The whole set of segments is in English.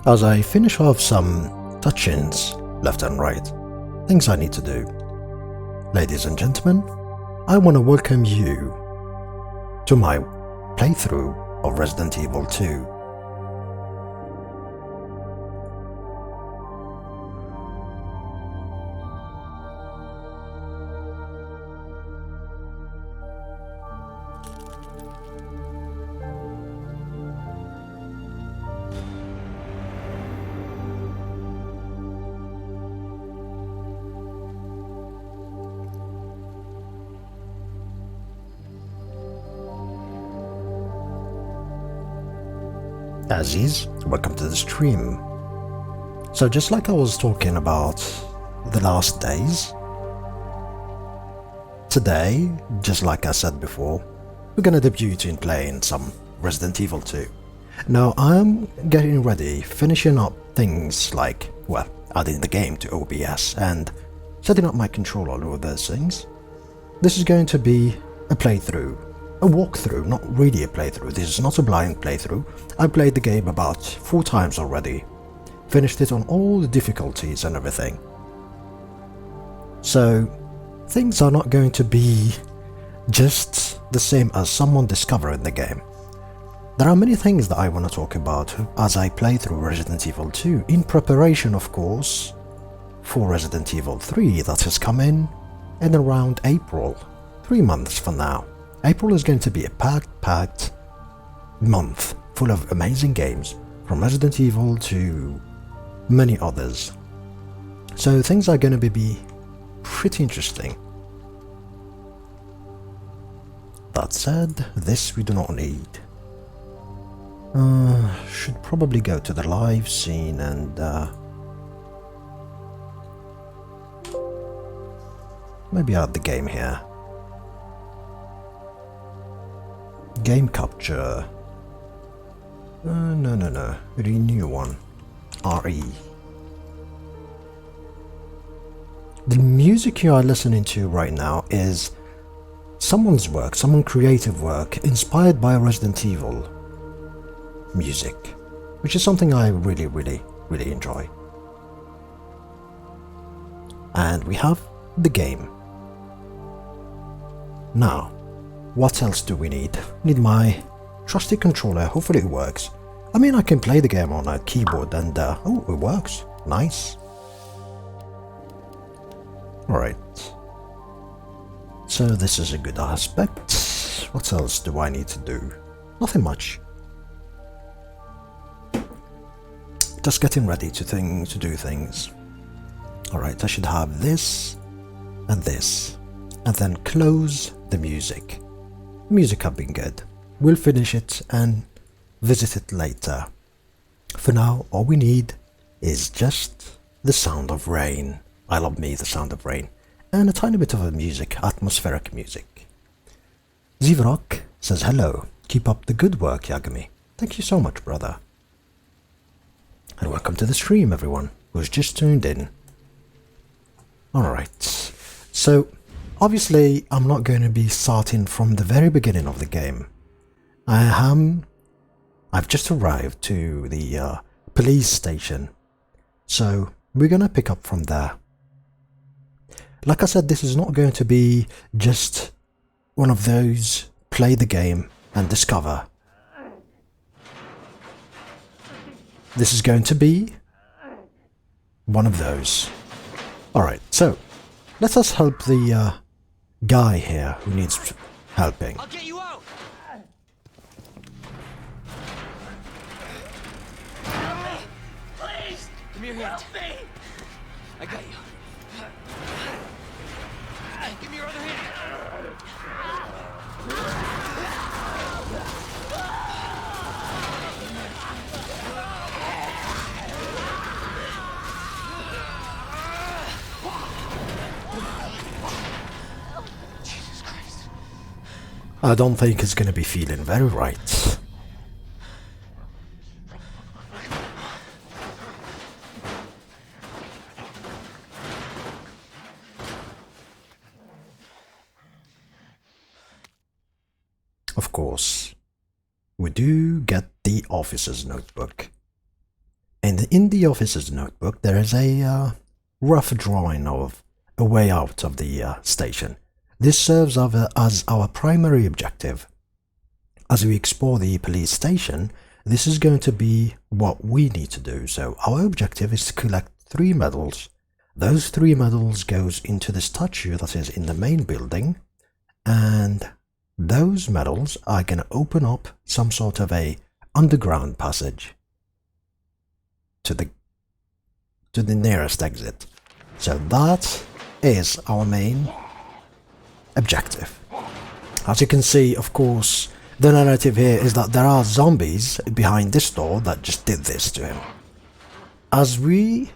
as I finish off some touch-ins left and right, things I need to do. Ladies and gentlemen, I want to welcome you to my playthrough of Resident Evil 2. Aziz, welcome to the stream. So just like I was talking about the last days, today, just like I said before, we're gonna debut in playing some Resident Evil 2. Now I'm getting ready, finishing up things like, well, adding the game to OBS and setting up my controller, all of those things. This is going to be a playthrough. A walkthrough, not really a playthrough. This is not a blind playthrough. I played the game about 4 times already. Finished it on all the difficulties and everything. So things are not going to be just the same as someone discovered the game. There are many things that I want to talk about as I play through Resident Evil 2, in preparation of course for Resident Evil 3 that has come in around April, 3 months from now. April is going to be a packed month full of amazing games, from Resident Evil to many others. So things are going to be pretty interesting. That said, this we do not need. Should probably go to the live scene and maybe add the game here. Game capture. No. Renew one. RE. The music you are listening to right now is someone's work, someone creative work, inspired by Resident Evil music, which is something I really enjoy. And we have the game. Now, what else do we need? Need my trusty controller, hopefully it works. I mean, I can play the game on a keyboard and oh, it works. Nice. Alright. So this is a good aspect. What else do I need to do? Nothing much. Just getting ready to do things. Alright, I should have this, and then close the music. Music have been good. We'll finish it and visit it later. For now, all we need is just the sound of rain. I love me the sound of rain. And a tiny bit of a music, atmospheric music. Zivrok says hello. Keep up the good work, Yagami. Thank you so much, brother. And welcome to the stream, everyone who's just tuned in. Alright, so obviously I'm not going to be starting from the very beginning of the game. I've just arrived to the police station, so we're going to pick up from there. Like I said, this is not going to be just one of those play the game and discover. This is going to be one of those. Alright, so let us help the guy here who needs helping. I'll get you out. Please, give me your hand. Help me. I got you. Give me your other hand. Jesus Christ. I don't think it's going to be feeling very right. Of course, we do get the officer's notebook. And in the officer's notebook, there is a rough drawing of a way out of the station. This serves as our primary objective. As we explore the police station, this is going to be what we need to do. So our objective is to collect 3 medals. Those 3 medals goes into the statue that is in the main building, and those medals are going to open up some sort of a underground passage to the nearest exit. So that is our main objective. As you can see, of course, the narrative here is that there are zombies behind this door that just did this to him. As we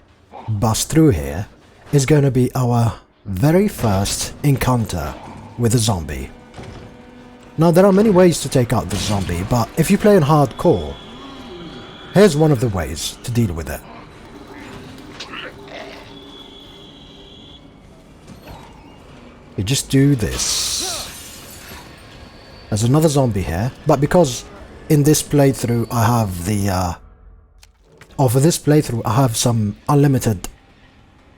bust through here is going to be our very first encounter with a zombie. Now, there are many ways to take out the zombie, but if you play in hardcore, here's one of the ways to deal with it. You just do this. There's another zombie here, but because in this playthrough I have the for this playthrough I have some unlimited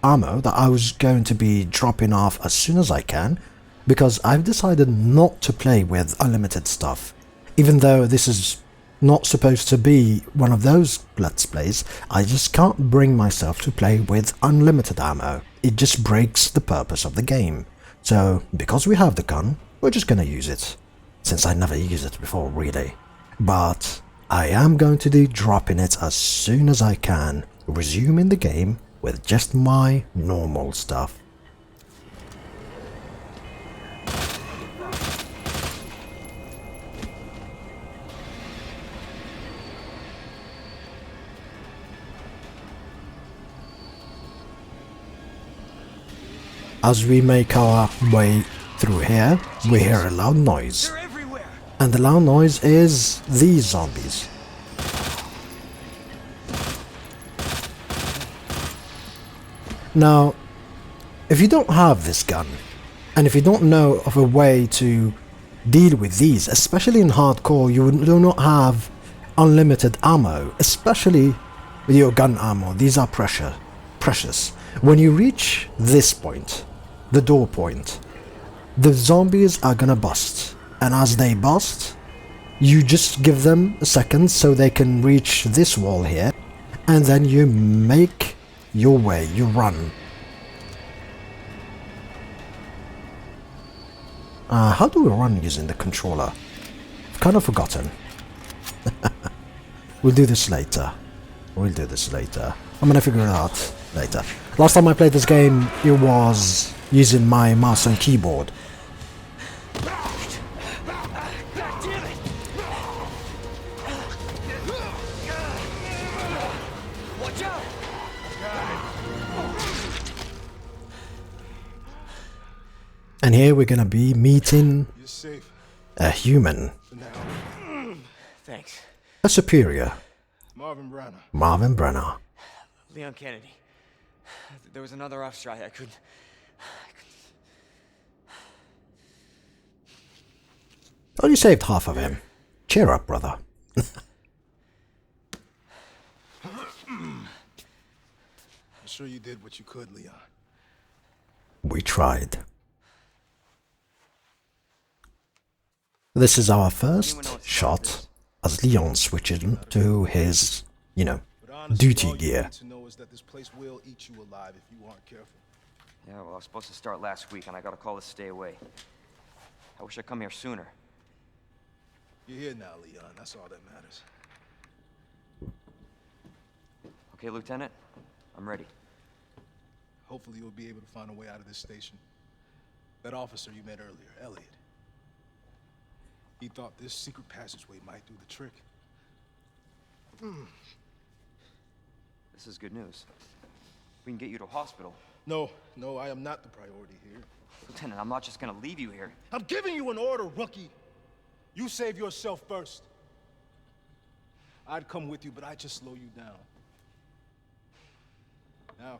ammo that I was going to be dropping off as soon as I can, because I've decided not to play with unlimited stuff. Even though this is not supposed to be one of those let's plays, I just can't bring myself to play with unlimited ammo. It just breaks the purpose of the game. So, because we have the gun, we're just gonna use it. Since I never used it before, really. But I am going to be dropping it as soon as I can, resuming the game with just my normal stuff. As we make our way through here, we hear a loud noise. And the loud noise is these zombies. Now, if you don't have this gun, and if you don't know of a way to deal with these, especially in hardcore, you do not have unlimited ammo, especially with your gun ammo. These are precious. When you reach this point, the door point, the zombies are gonna bust. And as they bust, you just give them a second so they can reach this wall here, and then you make your way, you run. How do we run using the controller? I've kind of forgotten. We'll do this later. I'm gonna figure it out later. Last time I played this game, it was using my mouse and keyboard. And here we're gonna be meeting a human. Thanks. A superior. Marvin Brenner. Brenner. Leon Kennedy. There was another officer I couldn't... Oh, you saved half of him. Cheer up, brother. I'm sure you did what you could, Leon. We tried. This is our first shot as Leon switches to his, duty all you gear. need to know is that this place will eat you alive if you aren't careful. Yeah, well, I was supposed to start last week, and I got a call to stay away. I wish I'd come here sooner. You're here now, Leon. That's all that matters. Okay, Lieutenant? I'm ready. Hopefully you'll be able to find a way out of this station. That officer you met earlier, Elliot. He thought this secret passageway might do the trick. This is good news. We can get you to a hospital. No, I am not the priority here. Lieutenant, I'm not just gonna leave you here. I'm giving you an order, rookie. You save yourself first. I'd come with you, but I'd just slow you down. Now,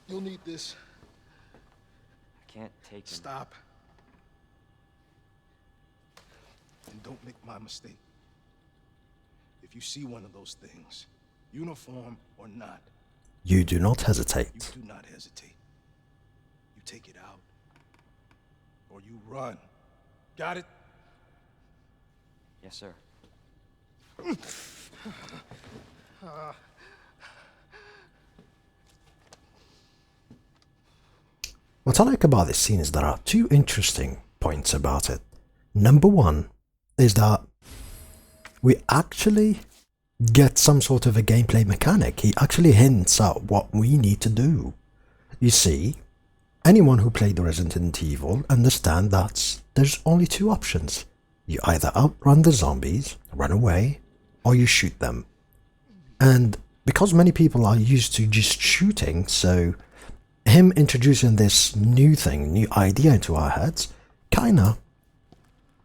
you'll need this. I can't take him. Stop. And don't make my mistake. If you see one of those things, uniform or not. You do not hesitate. You do not hesitate. You take it out, or you run. Got it? Yes, sir. What I like about this scene is there are two interesting points about it. Number one is that we actually get some sort of a gameplay mechanic. He actually hints at what we need to do. You see, anyone who played the Resident Evil understand that there's only two options. You either outrun the zombies, run away, or you shoot them. And because many people are used to just shooting, so him introducing this new thing, new idea into our heads, kinda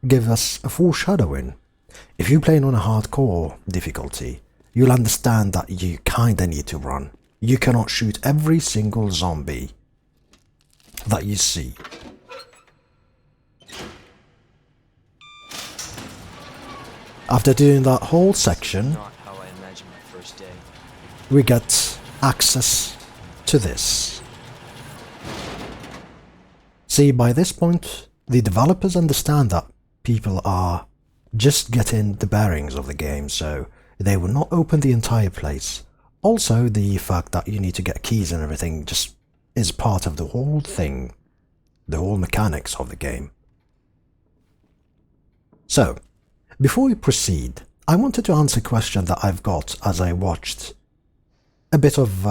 give us a foreshadowing. If you're playing on a hardcore difficulty, you'll understand that you kinda need to run. You cannot shoot every single zombie that you see. After doing that whole section, Not how I imagined my first day. we get access to this. See, by this point, the developers understand that people are just getting the bearings of the game, so they will not open the entire place. Also, the fact that you need to get keys and everything just is part of the whole thing, the whole mechanics of the game. So, before we proceed, I wanted to answer a question that I've got as I watched a bit of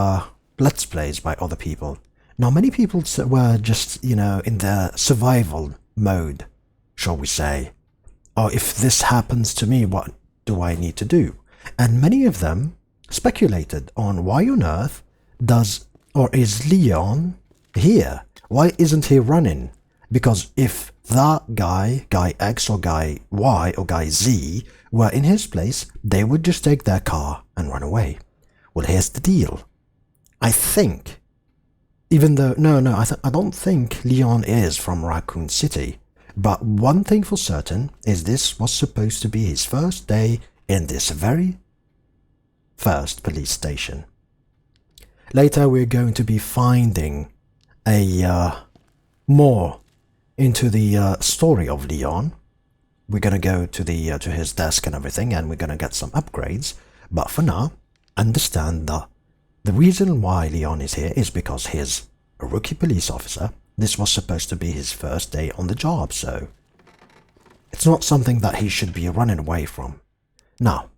Let's Plays by other people. Now, many people were just, in the survival mode, shall we say. Or if this happens to me, what do I need to do? And many of them speculated on why on earth is Leon here? Why isn't he running? Because if that guy X or guy Y or guy Z were in his place, they would just take their car and run away. Well, here's the deal. I think, even though, I don't think Leon is from Raccoon City. But one thing for certain is this was supposed to be his first day in this very first police station. Later we're going to be finding more into the story of Leon. We're going to go to his desk and everything, and we're going to get some upgrades. But for now, understand that the reason why Leon is here is because he's a rookie police officer. This was supposed to be his first day on the job, so it's not something that he should be running away from. Now,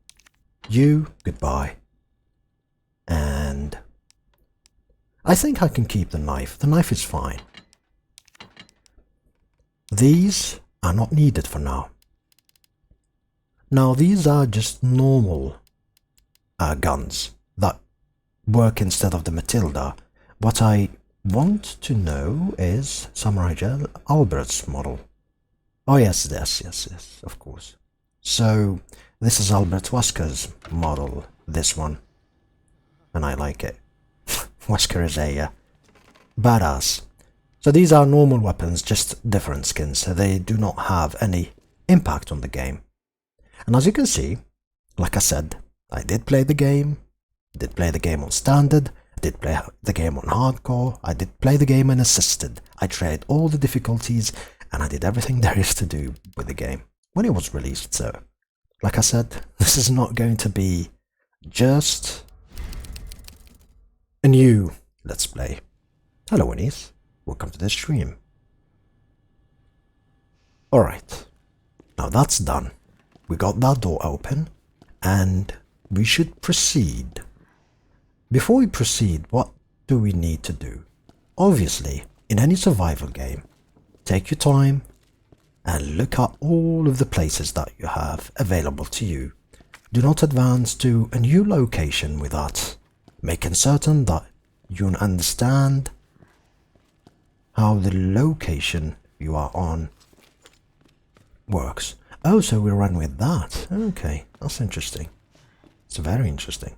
you, goodbye. And I think I can keep the knife. The knife is fine. These are not needed for now. Now, these are just normal guns that work instead of the Matilda. What I want to know is Samurai Gel Albert's model. Oh yes, of course. So this is Albert Wesker's model, this one, and I like it. Wesker is a badass. So these are normal weapons, just different skins, so they do not have any impact on the game. And as you can see, like I said, I did play the game on standard, I did play the game on hardcore, I did play the game on assisted, I tried all the difficulties, and I did everything there is to do with the game when it was released. So, like I said, this is not going to be just a new Let's Play. Hello Winnies, welcome to the stream. Alright, now that's done. We got that door open, and we should proceed. Before we proceed, what do we need to do? Obviously, in any survival game, take your time and look at all of the places that you have available to you. Do not advance to a new location without making certain that you understand how the location you are on works. Oh, so we run with that. Okay, that's interesting. It's very interesting.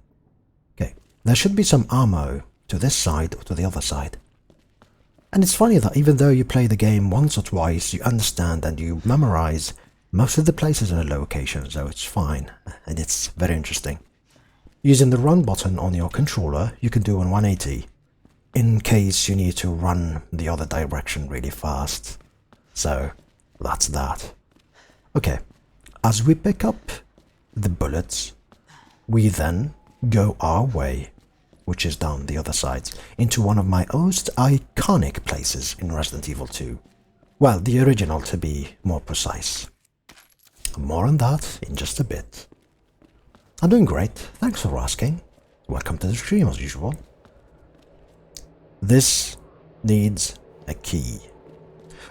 Okay, there should be some ammo to this side or to the other side. And it's funny that even though you play the game once or twice, you understand and you memorize most of the places in a location, so it's fine. And it's very interesting. Using the run button on your controller, you can do a 180 in case you need to run the other direction really fast. So that's that. Okay, as we pick up the bullets, we then go our way, which is down the other side, into one of my most iconic places in Resident Evil 2. Well, the original to be more precise. More on that in just a bit. I'm doing great, thanks for asking. Welcome to the stream as usual. This needs a key.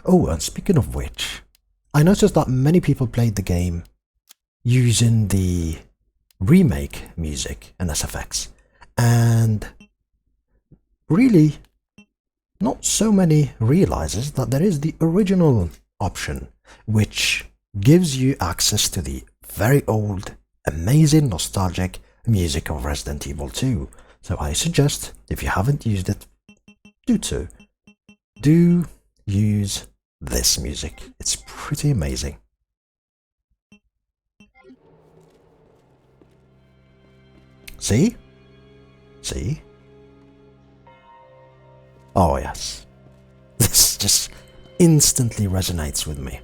Oh, and speaking of which, I noticed that many people played the game using the remake music and SFX, and really not so many realizes that there is the original option, which gives you access to the very old, amazing, nostalgic music of Resident Evil 2. So I suggest, if you haven't used it, do use this music. It's pretty amazing. See? See? Oh yes. This just instantly resonates with me.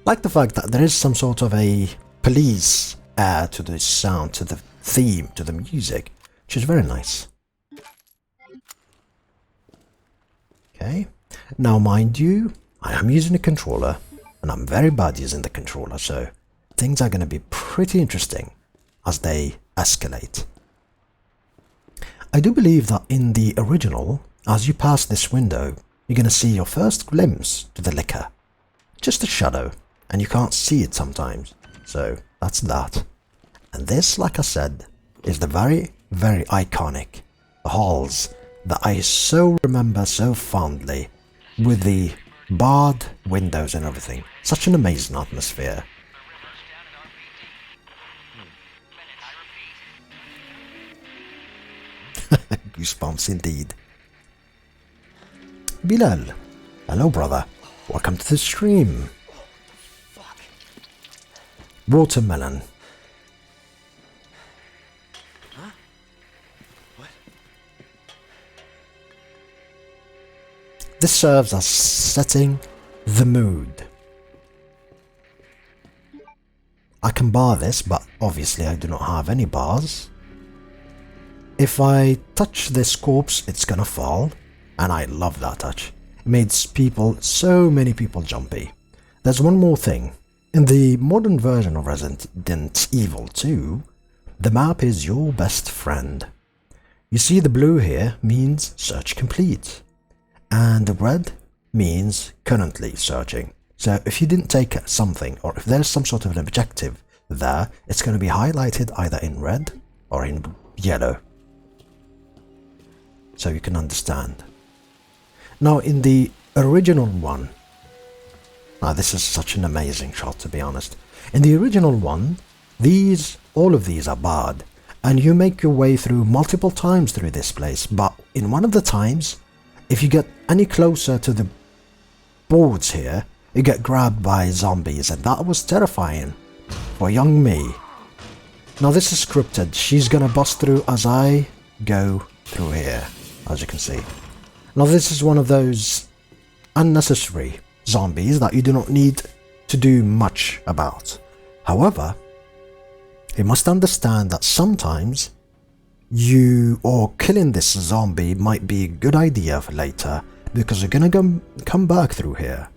Like the fact that there is some sort of a police air to the sound, to the theme, to the music, which is very nice. Okay, now mind you, I am using a controller, and I'm very bad using the controller, so things are going to be pretty interesting as they escalate. I do believe that in the original, as you pass this window, you're going to see your first glimpse to the liquor. Just a shadow, and you can't see it sometimes, so that's that. And this, like I said, is the very, very iconic halls that I so remember so fondly, with the barred windows and everything. Such an amazing atmosphere. Goosebumps indeed. Bilal, hello brother, welcome to the stream. Watermelon. Huh? What? This serves as setting the mood. I can bar this, but obviously I do not have any bars. If I touch this corpse, it's gonna fall, and I love that touch. It makes people, so many people jumpy. There's one more thing. In the modern version of Resident Evil 2, the map is your best friend. You see the blue here means search complete, and the red means currently searching. So if you didn't take something, or if there's some sort of an objective there, it's going to be highlighted either in red or in yellow. So you can understand. Now in the original one, now this is such an amazing shot, to be honest. In the original one, all of these are barred, and you make your way through multiple times through this place, but in one of the times, if you get any closer to the boards here, you get grabbed by zombies, and that was terrifying for young me. Now this is scripted. She's gonna bust through as I go through here, as you can see. Now this is one of those unnecessary zombies that you do not need to do much about. However, you must understand that sometimes killing this zombie might be a good idea for later, because you're gonna come back through here.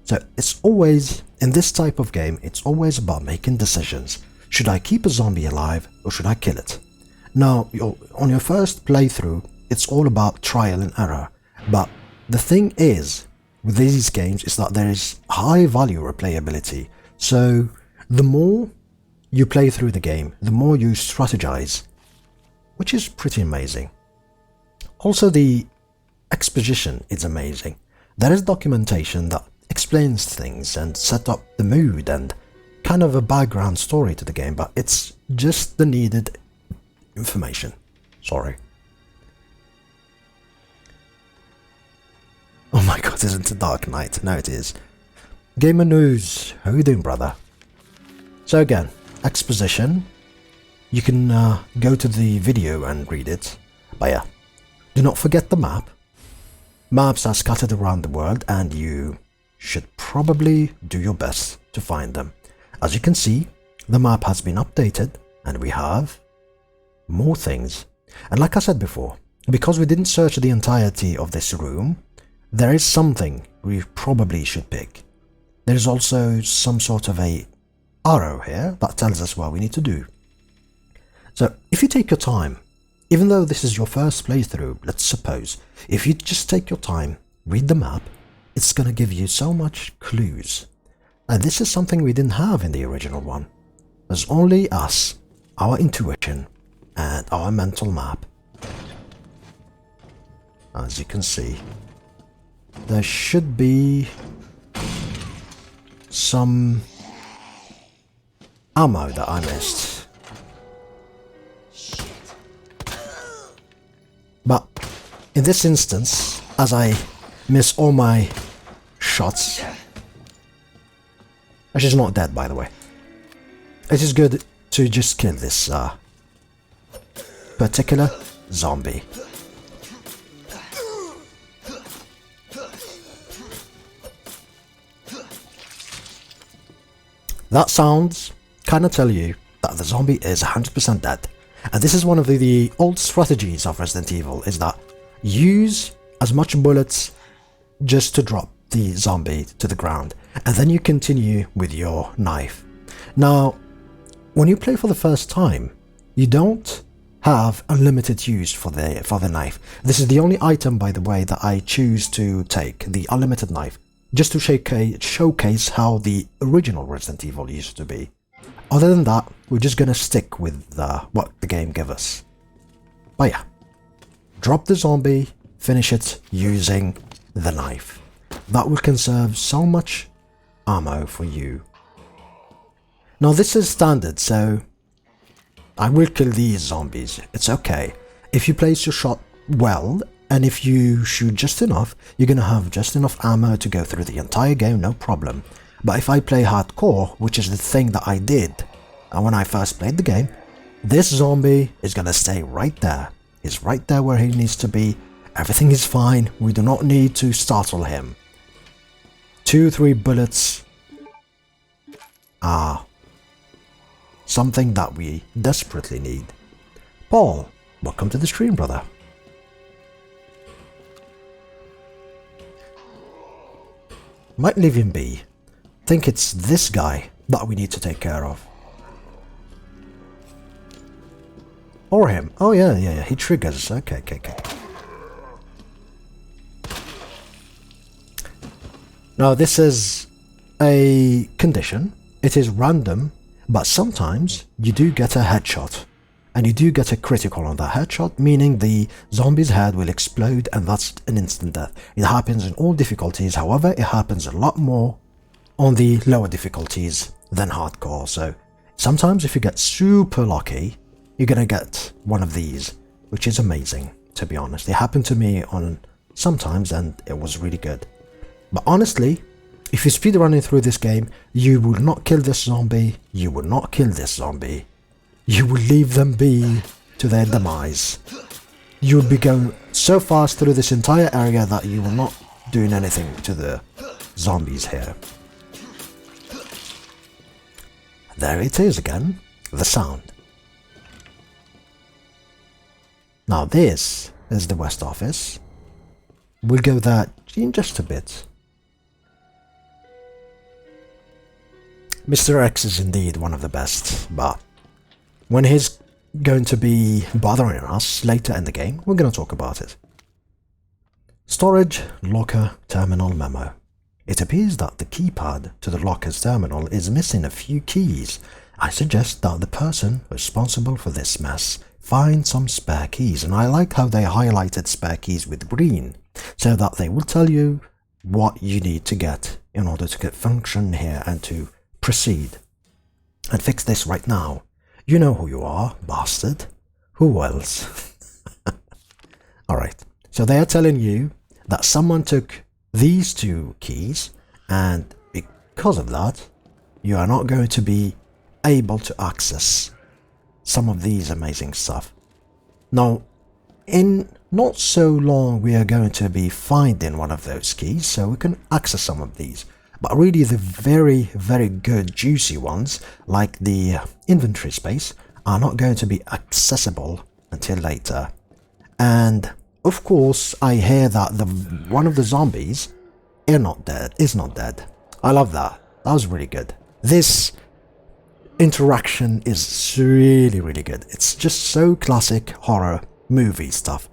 So it's always, in this type of game, it's always about making decisions. Should I keep a zombie alive or should I kill it? Now, on your first playthrough, it's all about trial and error. But the thing is, with these games, is that there is high value replayability. So the more you play through the game, the more you strategize, which is pretty amazing. Also, the exposition is amazing. There is documentation that explains things and set up the mood and kind of a background story to the game, but it's just the needed information. Sorry. Oh my god, isn't it Dark Knight? No, it is. Gamer News, how you doing, brother? So again, exposition. You can go to the video and read it. But yeah, do not forget the map. Maps are scattered around the world and you should probably do your best to find them. As you can see, the map has been updated and we have more things. And like I said before, because we didn't search the entirety of this room, there is something we probably should pick. There's also some sort of a arrow here that tells us what we need to do. So if you take your time, even though this is your first playthrough, let's suppose, if you just take your time, read the map, it's gonna give you so much clues. And this is something we didn't have in the original one. There's only us, our intuition, and our mental map. As you can see, there should be some ammo that I missed. But in this instance, as I miss all my shots, she's not dead, by the way. It is good to just kill this particular zombie. That sounds kind of tell you that the zombie is 100% dead. And this is one of the old strategies of Resident Evil, is that use as much bullets just to drop the zombie to the ground, and then you continue with your knife. Now, when you play for the first time, you don't have unlimited use for the knife. This is the only item, by the way, that I choose to take, the unlimited knife, just to showcase how the original Resident Evil used to be. Other than that, we're just gonna stick with what the game gives us. But yeah, drop the zombie, finish it using the knife. That will conserve so much ammo for you. Now this is standard, so I will kill these zombies, it's okay. If you place your shot well, and if you shoot just enough, you're gonna have just enough ammo to go through the entire game, no problem. But if I play hardcore, which is the thing that I did when I first played the game, this zombie is gonna stay right there. He's right there where he needs to be. Everything is fine. We do not need to startle him. 2-3 bullets are something that we desperately need. Paul, welcome to the stream, brother. Might leave him be. Think it's this guy that we need to take care of. Or him. Oh yeah, he triggers. Okay. Now this is a condition. It is random, but sometimes you do get a headshot. And you do get a critical on that headshot, meaning the zombie's head will explode and that's an instant death. It happens in all difficulties, however, it happens a lot more on the lower difficulties than hardcore. So sometimes if you get super lucky, you're gonna get one of these, which is amazing, to be honest. It happened to me on sometimes and it was really good. But honestly, if you're speedrunning through this game, you will not kill this zombie, you will not kill this zombie. You will leave them be to their demise. You will be going so fast through this entire area that you will not doing anything to the zombies here. There it is again, the sound. Now this is the West Office. We'll go there in just a bit. Mr. X is indeed one of the best, but when he's going to be bothering us later in the game, we're going to talk about it. Storage locker terminal memo. It appears that the keypad to the locker's terminal is missing a few keys. I suggest that the person responsible for this mess find some spare keys, and I like how they highlighted spare keys with green, so that they will tell you what you need to get in order to get function here and to proceed. And fix this right now. You know who you are, bastard. Who else? Alright, so they are telling you that someone took these two keys, and because of that, you are not going to be able to access some of these amazing stuff. Now, in not so long we are going to be finding one of those keys, so we can access some of these. But really the very, very good juicy ones, like the inventory space, are not going to be accessible until later. And of course I hear that one of the zombies is not dead. I love that. That was really good. This interaction is really, really good. It's just so classic horror movie stuff.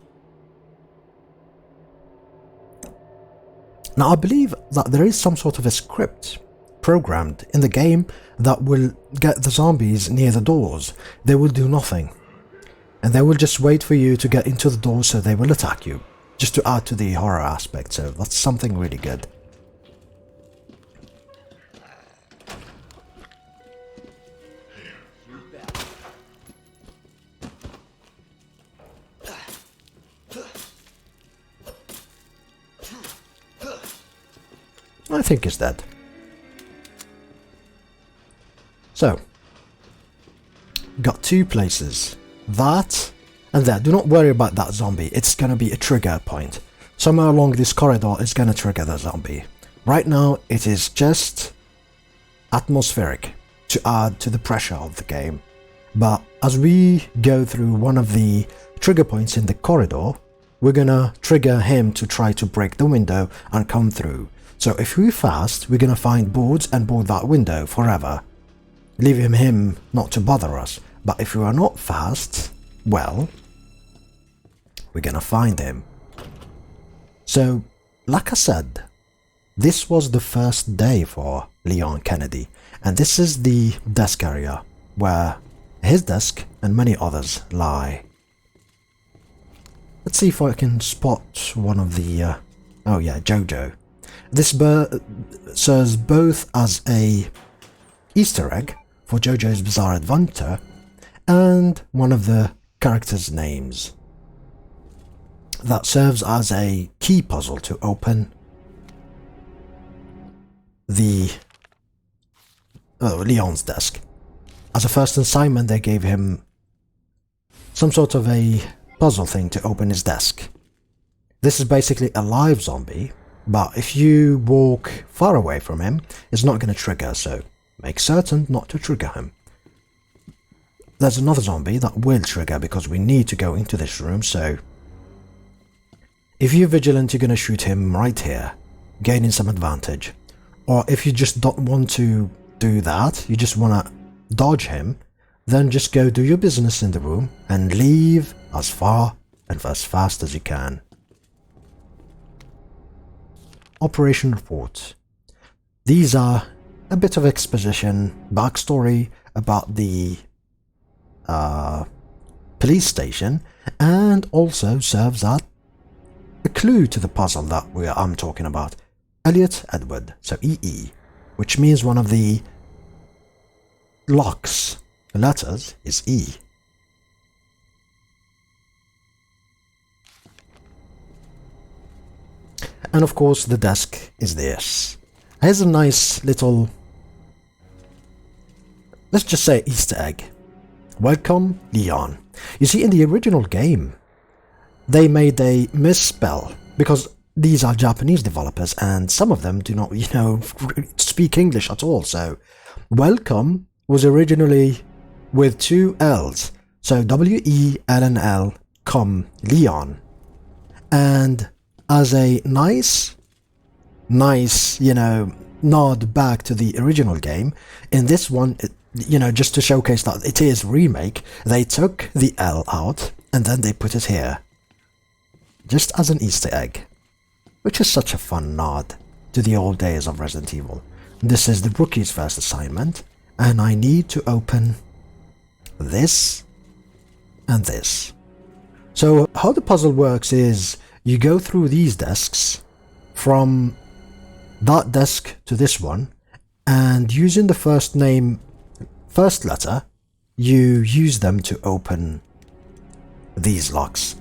Now I believe that there is some sort of a script programmed in the game that will get the zombies near the doors. They will do nothing, and they will just wait for you to get into the door, so they will attack you, just to add to the horror aspect. So that's something really good. I think he's dead. So, got two places. That and that. Do not worry about that zombie. It's gonna be a trigger point. Somewhere along this corridor is gonna trigger the zombie. Right now, it is just atmospheric to add to the pressure of the game. But as we go through one of the trigger points in the corridor, we're gonna trigger him to try to break the window and come through. So if we're fast, we're gonna find boards and board that window forever, leaving him not to bother us. But if we are not fast, well, we're gonna find him. So, like I said, this was the first day for Leon Kennedy, and this is the desk area where his desk and many others lie. Let's see if I can spot one of the... oh yeah, Jojo. This serves both as a Easter egg for JoJo's Bizarre Adventure and one of the characters' names that serves as a key puzzle to open the Leon's desk. As a first assignment, they gave him some sort of a puzzle thing to open his desk. This is basically a live zombie, but if you walk far away from him, it's not going to trigger, so make certain not to trigger him. There's another zombie that will trigger because we need to go into this room, so if you're vigilant, you're going to shoot him right here, gaining some advantage. Or if you just don't want to do that, you just want to dodge him, then just go do your business in the room and leave as far and as fast as you can. Operation Report. These are a bit of exposition, backstory about the police station, and also serves as a clue to the puzzle that I'm talking about. Elliot Edward, so EE, which means one of the locks, letters, is E. And of course the desk is this. Here's a nice little, let's just say, Easter egg. Welcome, Leon. You see, in the original game, they made a misspell because these are Japanese developers and some of them do not, speak English at all. So, welcome was originally with two L's. So, W-E-L-N-L, come, Leon. And as a nice, nod back to the original game, in this one, just to showcase that it is Remake, they took the L out and then they put it here. Just as an Easter egg, which is such a fun nod to the old days of Resident Evil. This is the rookie's first assignment, and I need to open this and this. So how the puzzle works is you go through these desks from that desk to this one, and using the first letter, you use them to open these locks.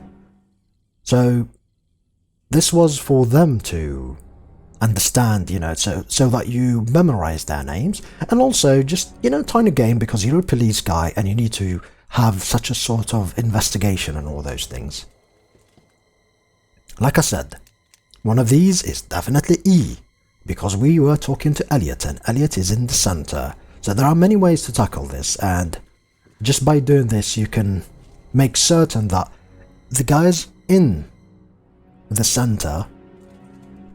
So this was for them to understand, so that you memorize their names, and also just, tiny game because you're a police guy and you need to have such a sort of investigation and all those things. Like I said, one of these is definitely E, because we were talking to Elliot, and Elliot is in the center. So there are many ways to tackle this, and just by doing this you can make certain that the guys in the center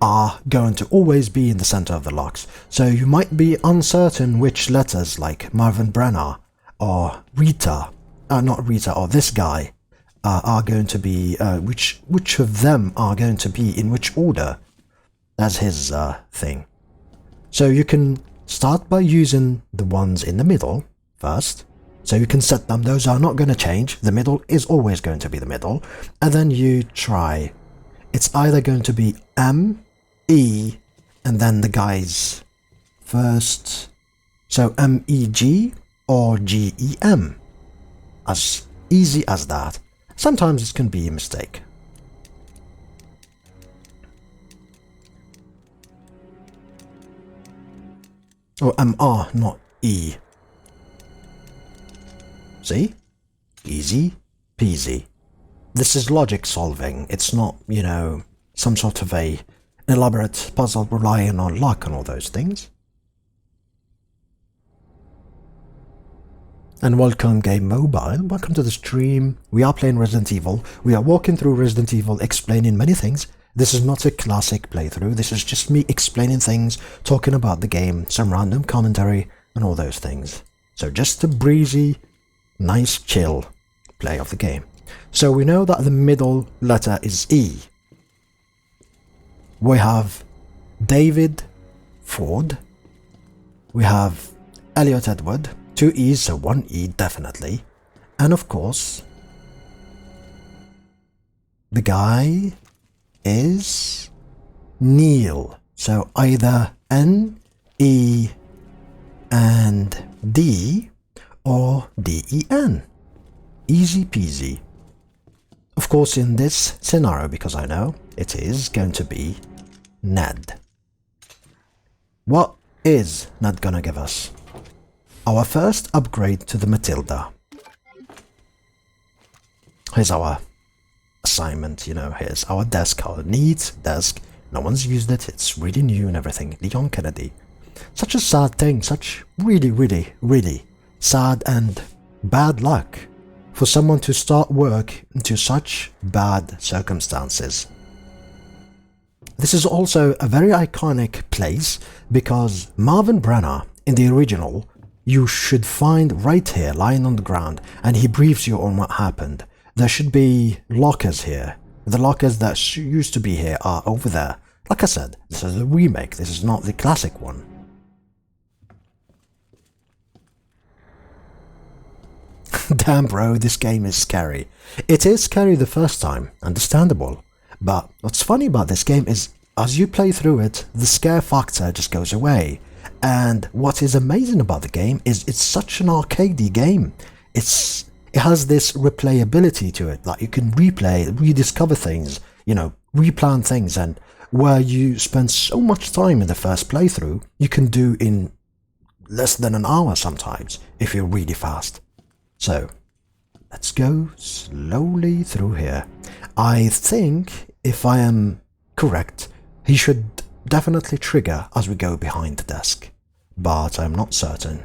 are going to always be in the center of the locks. So you might be uncertain which letters, like Marvin Brenner or Rita, not Rita, or this guy, are going to be, which of them are going to be in which order. That's his thing. So you can start by using the ones in the middle first. So you can set them, those are not going to change. The middle is always going to be the middle. And then you try. It's either going to be M, E, and then the guys first. So M-E-G or G-E-M. As easy as that. Sometimes it can be a mistake. Or M-R, not E. See? Easy peasy. This is logic solving. It's not, some sort of an elaborate puzzle relying on luck and all those things. And welcome Game Mobile, welcome to the stream. We are playing Resident Evil. We are walking through Resident Evil, explaining many things. This is not a classic playthrough, this is just me explaining things, talking about the game, some random commentary, and all those things. So just a breezy, nice, chill play of the game. So we know that the middle letter is E. We have David Ford. We have Elliot Edward. 2 E's, so 1 E definitely. And of course, the guy is Neil. So either N, E, and D, or D-E-N. Easy peasy. Of course, in this scenario, because I know it is going to be Ned. What is Ned gonna give us? Our first upgrade to the Matilda. Here's our assignment, here's our desk, our neat desk. No one's used it, it's really new and everything. Leon Kennedy. Such a sad thing, such really, really, really sad and bad luck for someone to start work into such bad circumstances. This is also a very iconic place because Marvin Brenner in the original you should find right here, lying on the ground, and he briefs you on what happened. There should be lockers here. The lockers that used to be here are over there. Like I said, this is a remake, this is not the classic one. Damn bro, this game is scary. It is scary the first time, understandable. But what's funny about this game is, as you play through it, the scare factor just goes away. And what is amazing about the game is it's such an arcadey game. It has this replayability to it, like you can replay, rediscover things, replan things, and where you spend so much time in the first playthrough, you can do in less than an hour sometimes, if you're really fast. So, let's go slowly through here. I think, if I am correct, he should definitely trigger as we go behind the desk, but I'm not certain.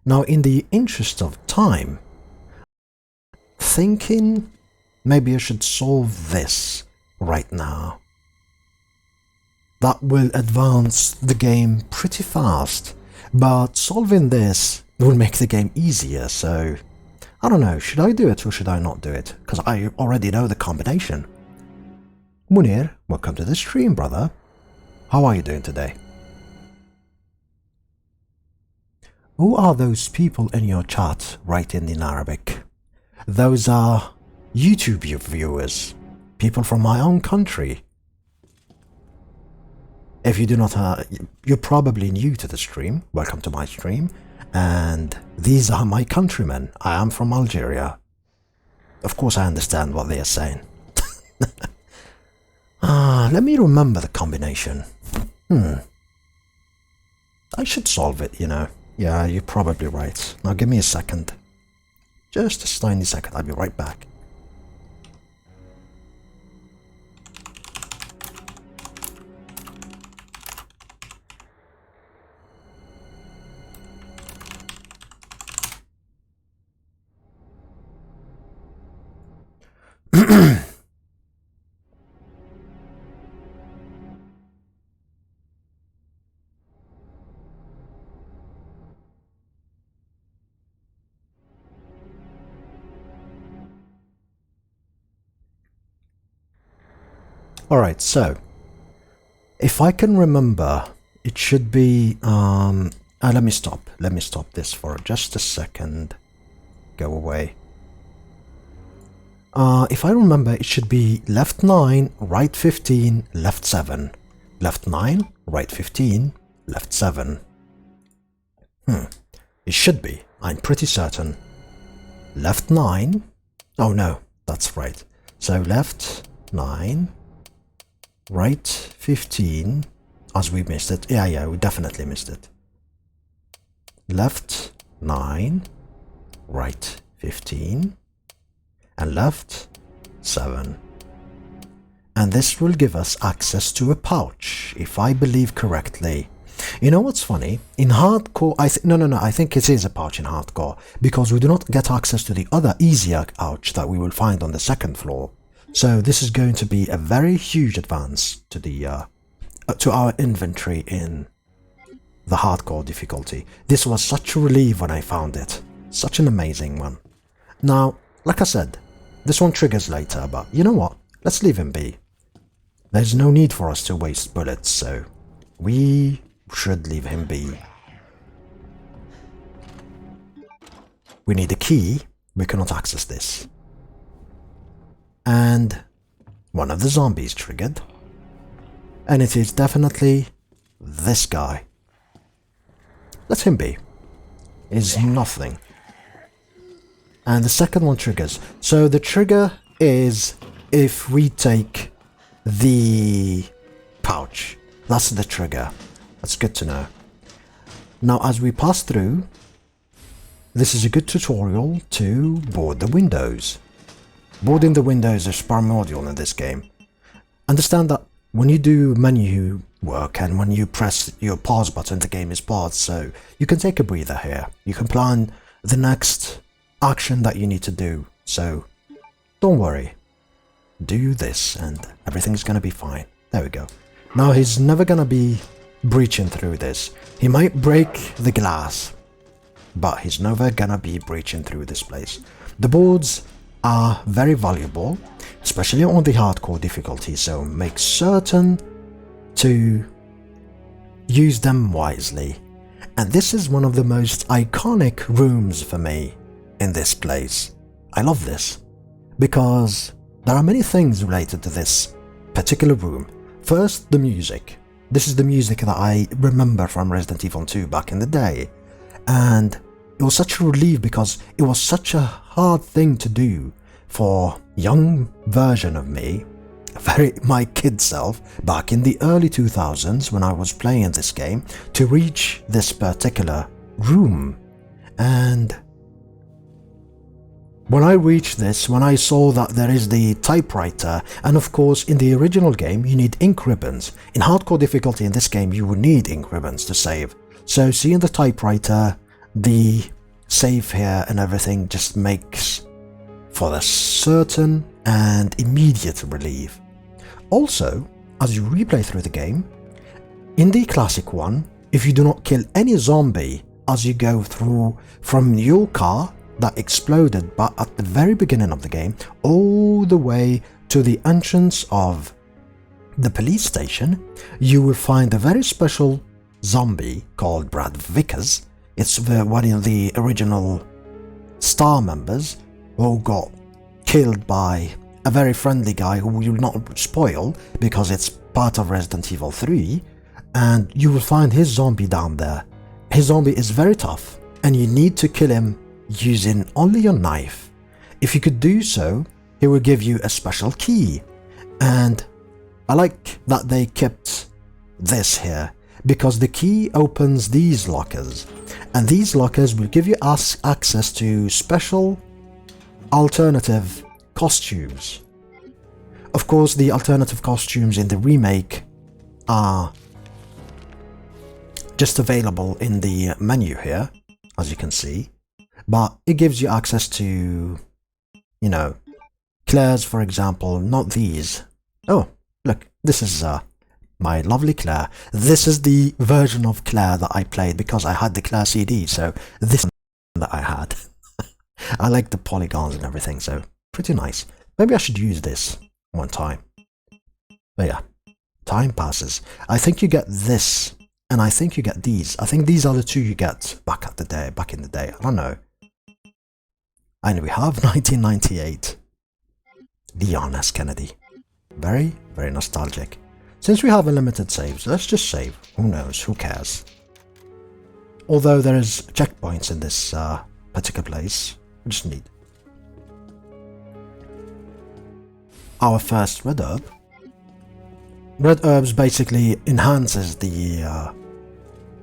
Now, in the interest of time, thinking maybe I should solve this right now. That will advance the game pretty fast, but solving this will make the game easier, so I don't know, should I do it or should I not do it? Because I already know the combination. Munir, welcome to the stream, brother. How are you doing today? Who are those people in your chat writing in Arabic? Those are YouTube viewers, people from my own country. If you do not, you're probably new to the stream. Welcome to my stream. And these are my countrymen. I am from Algeria. Of course I understand what they are saying. Let me remember the combination. I should solve it, you know. Yeah, you're probably right. Now give me a second. Just a tiny second, I'll be right back. Alright, so if I can remember, it should be let me stop this for just a second. Go away. If I remember, it should be left 9, right 15, left 7. Left 9, right 15, left 7. It should be. I'm pretty certain. Left 9. Oh no, that's right. So left 9, right 15, as we missed it. Yeah, we definitely missed it. Left 9, right 15, and left 7. And this will give us access to a pouch, if I believe correctly. You know what's funny? In hardcore, I think it is a pouch in hardcore, because we do not get access to the other easier pouch that we will find on the second floor. So this is going to be a very huge advance to the to our inventory in the hardcore difficulty. This was such a relief when I found it. Such an amazing one. Now, like I said, this one triggers later, but you know what? Let's leave him be. There's no need for us to waste bullets, so we should leave him be. We need a key. We cannot access this. And one of the zombies triggered. And it is definitely this guy. Let him be. Is nothing. And the second one triggers. So the trigger is if we take the pouch. That's the trigger. That's good to know. Now as we pass through, this is a good tutorial to board the windows. Boarding the windows is primordial in this game. Understand that when you do menu work and when you press your pause button, the game is paused, so you can take a breather here. You can plan the next action that you need to do, so don't worry. Do this and everything's gonna be fine. There we go. Now he's never gonna be breaching through this. He might break the glass, but he's never gonna be breaching through this place. The boards are very valuable, especially on the hardcore difficulty, so make certain to use them wisely. And this is one of the most iconic rooms for me in this place. I love this because there are many things related to this particular room. First, the music. This is the music that I remember from Resident Evil 2 back in the day, and it was such a relief because it was such a hard thing to do for young version of me, my kid self, back in the early 2000s when I was playing this game, to reach this particular room. And when I reached this, when I saw that there is the typewriter, and of course in the original game you need ink ribbons. In hardcore difficulty in this game you would need ink ribbons to save. So seeing the typewriter, the save here and everything just makes for a certain and immediate relief. Also, as you replay through the game, in the classic one, if you do not kill any zombie as you go through from your car that exploded but at the very beginning of the game all the way to the entrance of the police station, you will find a very special zombie called Brad Vickers. It's one of the original Star members who got killed by a very friendly guy who will not spoil because it's part of Resident Evil 3, and you will find his zombie down there. His zombie is very tough and you need to kill him using only your knife. If you could do so, he will give you a special key, and I like that they kept this here, because the key opens these lockers, and these lockers will give you access to special alternative costumes. Of course, the alternative costumes in the remake are just available in the menu here, as you can see, but it gives you access to, you know, Claire's, for example, not these. Oh, look, this is my lovely Claire. This is the version of Claire that I played because I had the Claire CD, so this is that I had. I like the polygons and everything, so pretty nice. Maybe I should use this one time. But yeah, time passes. I think you get this, and I think you get these. I think these are the two you get back in the day. I don't know. And we have 1998. Leon S. Kennedy. Very, very nostalgic. Since we have unlimited saves, let's just save. Who knows? Who cares? Although there is checkpoints in this particular place, we just need our first red herb. Red herbs basically enhances the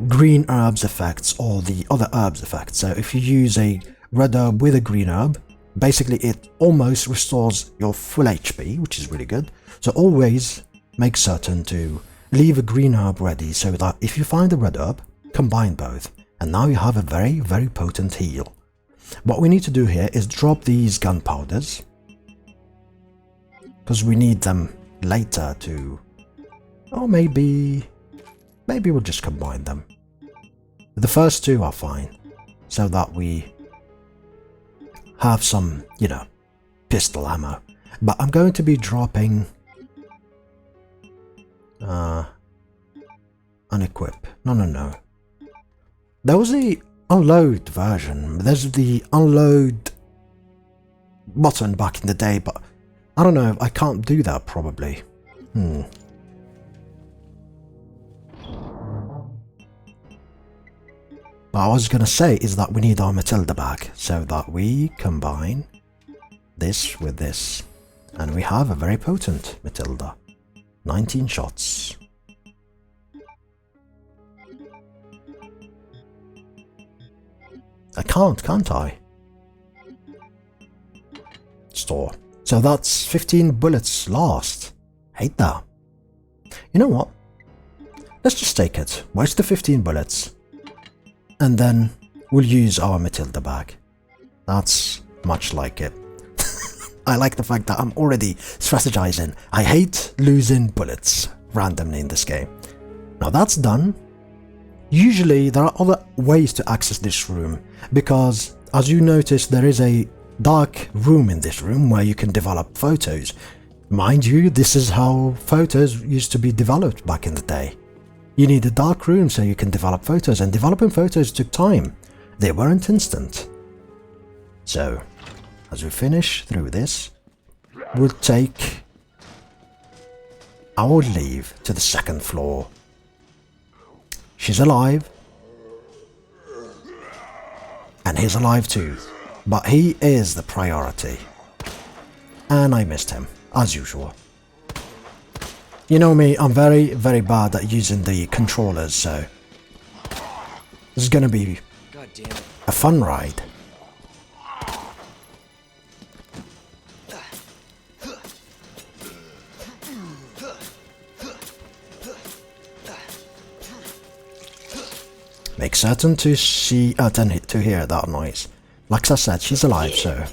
green herbs effects or the other herbs effects. So if you use a red herb with a green herb, basically it almost restores your full HP, which is really good. So always make certain to leave a green herb ready so that if you find a red herb, combine both. And now you have a very, very potent heal. What we need to do here is drop these gunpowders, because we need them later to... Or maybe we'll just combine them. The first two are fine, so that we have some, you know, pistol ammo. But I'm going to be dropping... unequip. No. There was the unload version. There's the unload button back in the day, but I don't know, I can't do that probably. What I was gonna say is that we need our Matilda back, so that we combine this with this. And we have a very potent Matilda. 19 shots. I can't I? Store. So that's 15 bullets lost. Hate that. You know what? Let's just take it. Waste the 15 bullets. And then we'll use our Matilda back. That's much like it. I like the fact that I'm already strategizing. I hate losing bullets randomly in this game. Now that's done. Usually there are other ways to access this room, because as you notice there is a dark room in this room where you can develop photos. Mind you, this is how photos used to be developed back in the day. You need a dark room so you can develop photos, and developing photos took time. They weren't instant. So, as we finish through this, we'll take our leave to the second floor. She's alive. And he's alive too. But he is the priority. And I missed him, as usual. You know me, I'm very, very bad at using the controllers, so this is gonna be a fun ride. Make certain to see, to hear that noise. Like I said, she's alive, so.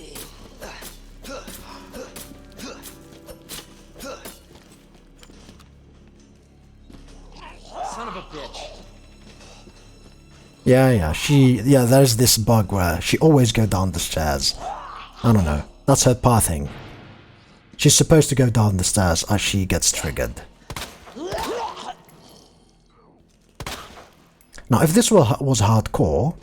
Son of a bitch. Yeah, there's this bug where she always go down the stairs. I don't know, that's her pathing. She's supposed to go down the stairs as she gets triggered. Now, if this was hardcore,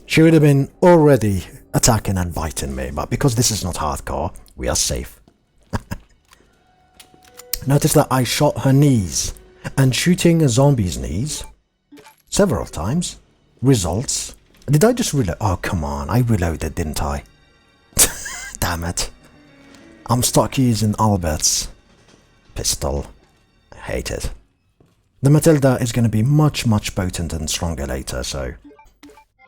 she would have been already attacking and biting me, but because this is not hardcore, we are safe. Notice that I shot her knees, and shooting a zombie's knees several times results... Did I just reload? Oh, come on, I reloaded, didn't I? Damn it. I'm stuck using Albert's pistol. I hate it. The Matilda is going to be much potent and stronger later, so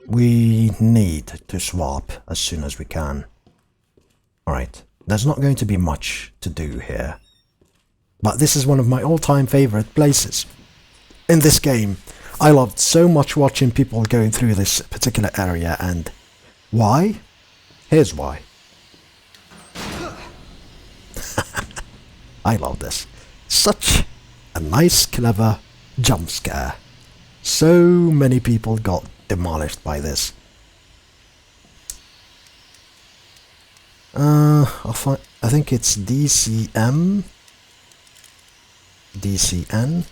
we need to swap as soon as we can. Alright, there's not going to be much to do here. But this is one of my all-time favorite places in this game. I loved so much watching people going through this particular area, and why? Here's why. I love this. Such a nice, clever jump scare. So many people got demolished by this. I think it's DCM. DCN.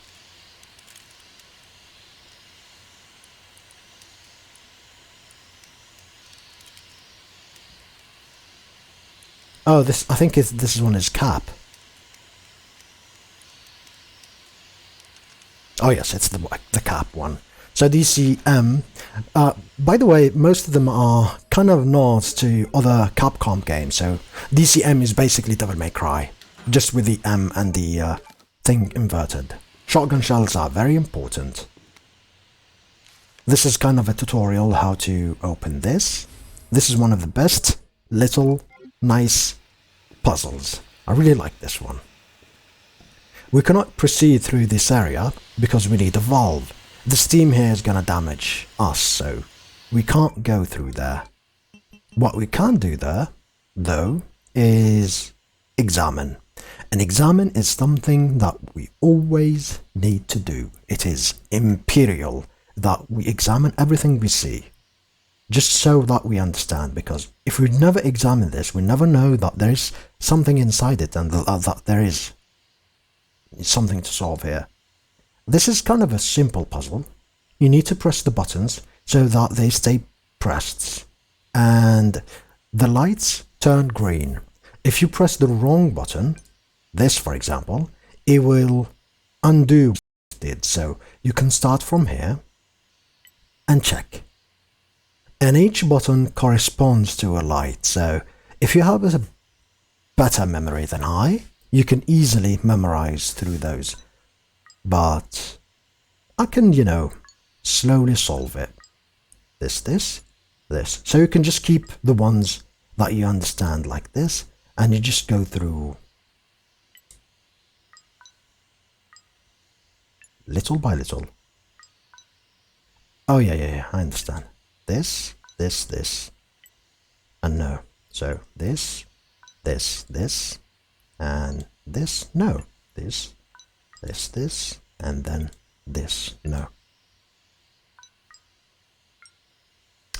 Oh, this, I think this one is Cap. Oh yes, it's the Cap one. So DCM, by the way, most of them are kind of nods to other Capcom games. So DCM is basically Devil May Cry, just with the M and the thing inverted. Shotgun shells are very important. This is kind of a tutorial how to open this. This is one of the best little nice puzzles. I really like this one. We cannot proceed through this area because we need a valve. The steam here is gonna damage us, so we can't go through there. What we can do there, though, is examine. And examine is something that we always need to do. It is imperial that we examine everything we see, just so that we understand, because if we never examine this, we never know that there is something inside it and that there is something to solve here. This is kind of a simple puzzle. You need to press the buttons so that they stay pressed and the lights turn green. If you press the wrong button, this for example, it will undo what it did. So you can start from here and check. And each button corresponds to a light. So if you have a better memory than I, you can easily memorize through those. But I can, slowly solve it. This. So you can just keep the ones that you understand like this, and you just go through little by little. Oh yeah, I understand. This, and no. So this, and this, no. This, and then this, no.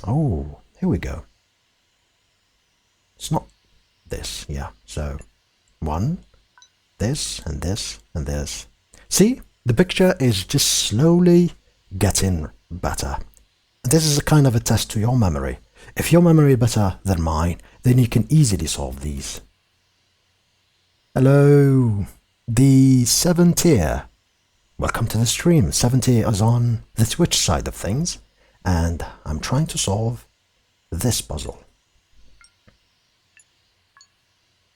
Oh, here we go. It's not this, yeah. So, one, this, and this, and this. See, the picture is just slowly getting better. This is a kind of a test to your memory. If your memory is better than mine, then you can easily solve these. Hello, the 7th tier. Welcome to the stream. 7th tier is on the Twitch side of things, and I'm trying to solve this puzzle.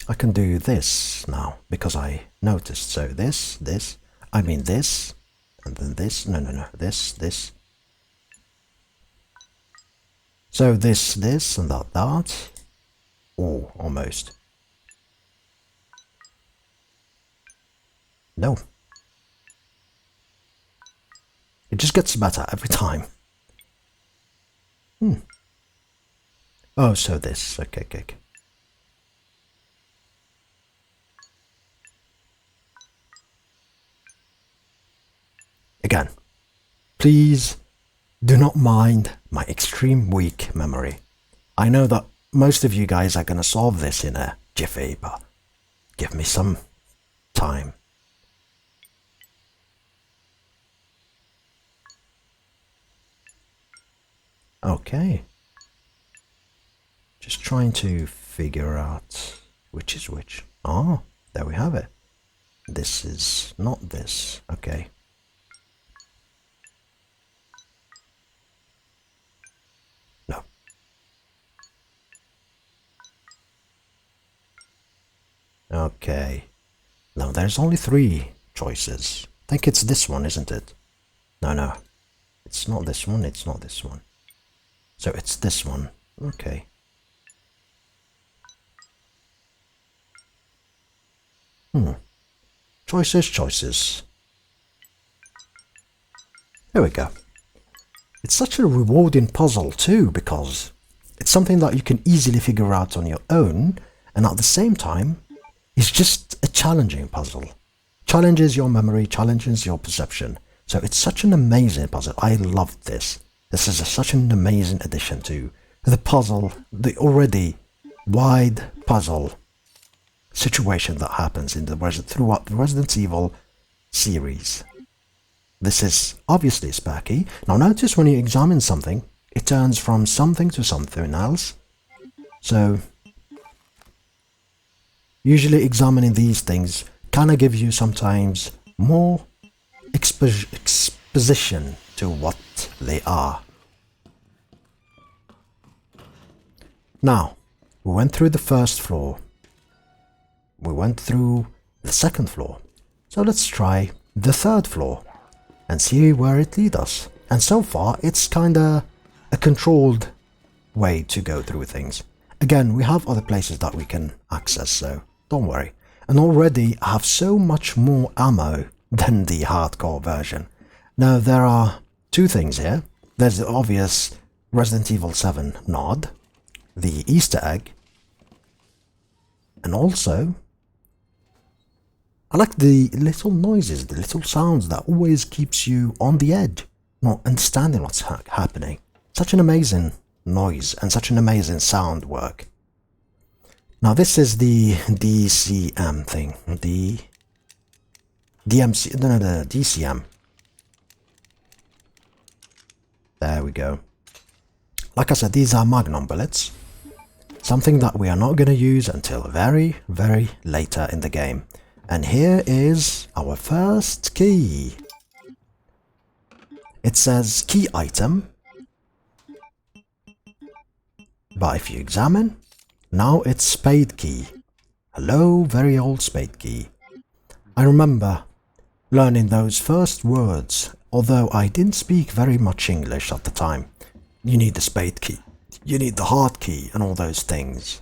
I can do this now because I noticed. So this, and then this, no, this. So this, and that. Oh, almost. No. It just gets better every time. Oh, so this. Okay. Again, please do not mind my extreme weak memory. I know that most of you guys are going to solve this in a jiffy, but give me some time. Okay. Just trying to figure out which is which. Oh, there we have it. This is not this. Okay. No. Okay. Now there's only 3 choices. I think it's this one, isn't it? No. It's not this one, it's not this one. So it's this one. Okay. Choices. There we go. It's such a rewarding puzzle too, because it's something that you can easily figure out on your own, and at the same time, it's just a challenging puzzle. Challenges your memory, challenges your perception. So it's such an amazing puzzle. I love this. This is such an amazing addition to the puzzle, the already wide puzzle situation that happens in throughout the Resident Evil series. This is obviously sparky. Now notice when you examine something, it turns from something to something else. So usually examining these things kind of gives you sometimes more exposition to what they are. Now, we went through the first floor. We went through the second floor. So let's try the third floor and see where it leads us. And so far, it's kinda a controlled way to go through things. Again, we have other places that we can access, so don't worry. And already I have so much more ammo than the hardcore version. Now, there are 2 things here. There's the obvious Resident Evil 7 nod, the Easter egg, and also I like the little noises, the little sounds that always keeps you on the edge, not understanding what's happening. Such an amazing noise and such an amazing sound work. Now this is the DCM thing, the DCM. There we go. Like I said, these are Magnum bullets. Something that we are not going to use until very, very later in the game. And here is our first key. It says key item. But if you examine, now it's spade key. Hello, very old spade key. I remember learning those first words, although I didn't speak very much English at the time. You need the spade key, you need the heart key, and all those things.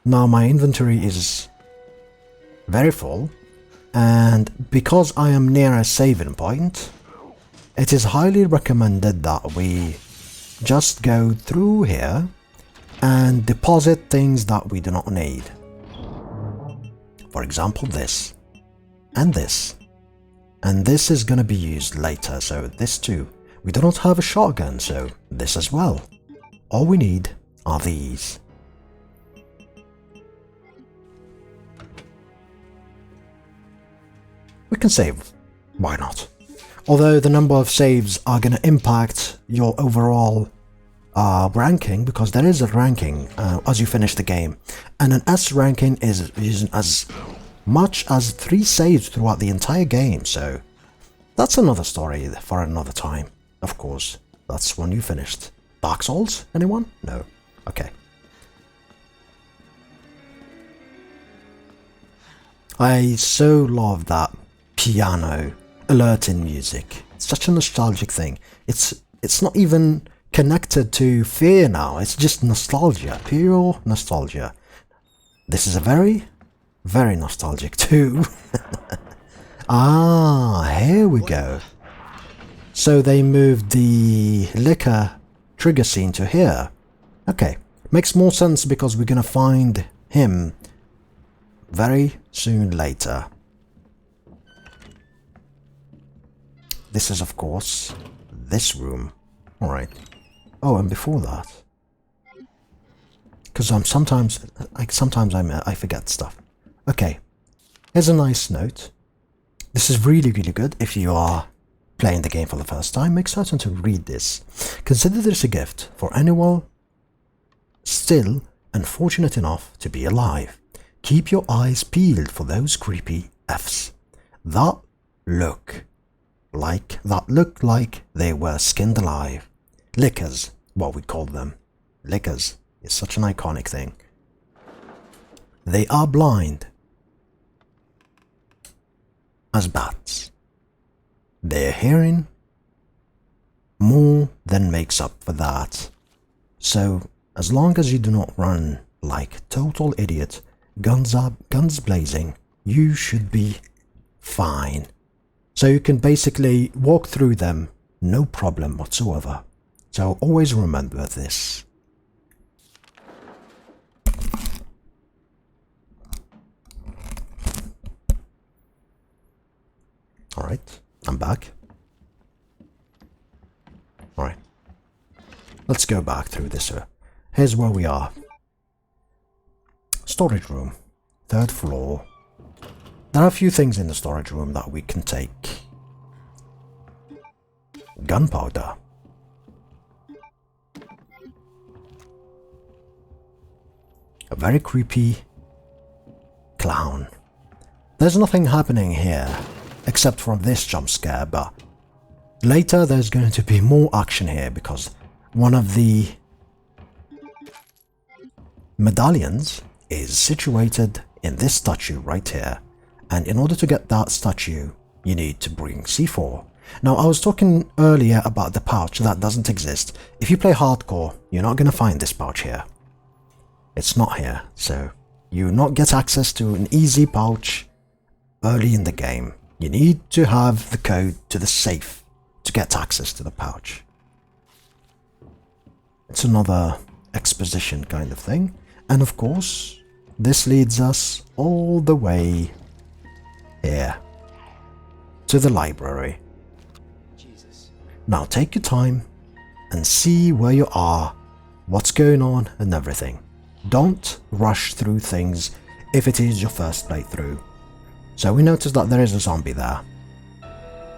Now my inventory is very full, and because I am near a saving point, it is highly recommended that we just go through here and deposit things that we do not need. For example, this and this. And this is going to be used later, so this too. We do not have a shotgun, so this as well. All we need are these. We can save. Why not? Although the number of saves are going to impact your overall ranking, because there is a ranking as you finish the game. And an S ranking is as much as 3 saves throughout the entire game, so that's another story for another time. Of course, that's when you finished. Dark Souls? Anyone? No. Okay. I so love that piano alerting music. It's such a nostalgic thing. It's not even connected to fear now. It's just nostalgia, pure nostalgia. This is a very, very nostalgic too. Ah, here we go. So they moved the liquor trigger scene to here. Okay, makes more sense because we're gonna find him very soon later. This is, of course, this room. Alright. Oh, and before that, because sometimes I forget stuff. Okay, here's a nice note. This is really, really good if you are playing the game for the first time. Make certain to read this. Consider this a gift for anyone still unfortunate enough to be alive. Keep your eyes peeled for those creepy Fs that look like they were skinned alive. Lickers, what we call them. Lickers is such an iconic thing. They are blind as bats. Their hearing more than makes up for that. So, as long as you do not run like total idiot, guns up, guns blazing, you should be fine. So you can basically walk through them, no problem whatsoever. So always remember this. Alright, I'm back. Alright. Let's go back through this. Here's where we are. Storage room. 3rd floor. There are a few things in the storage room that we can take. Gunpowder. A very creepy clown. There's nothing happening here except from this jump scare, but later there's going to be more action here because one of the medallions is situated in this statue right here, and in order to get that statue you need to bring C4. Now, I was talking earlier about the pouch that doesn't exist. If you play hardcore, you're not going to find this pouch here. It's not here, so you will not get access to an easy pouch early in the game. You need to have the code to the safe to get access to the pouch. It's another exposition kind of thing. And of course, this leads us all the way here to the library. Jesus. Now take your time and see where you are, what's going on and everything. Don't rush through things if it is your first playthrough. So we noticed that there is a zombie there.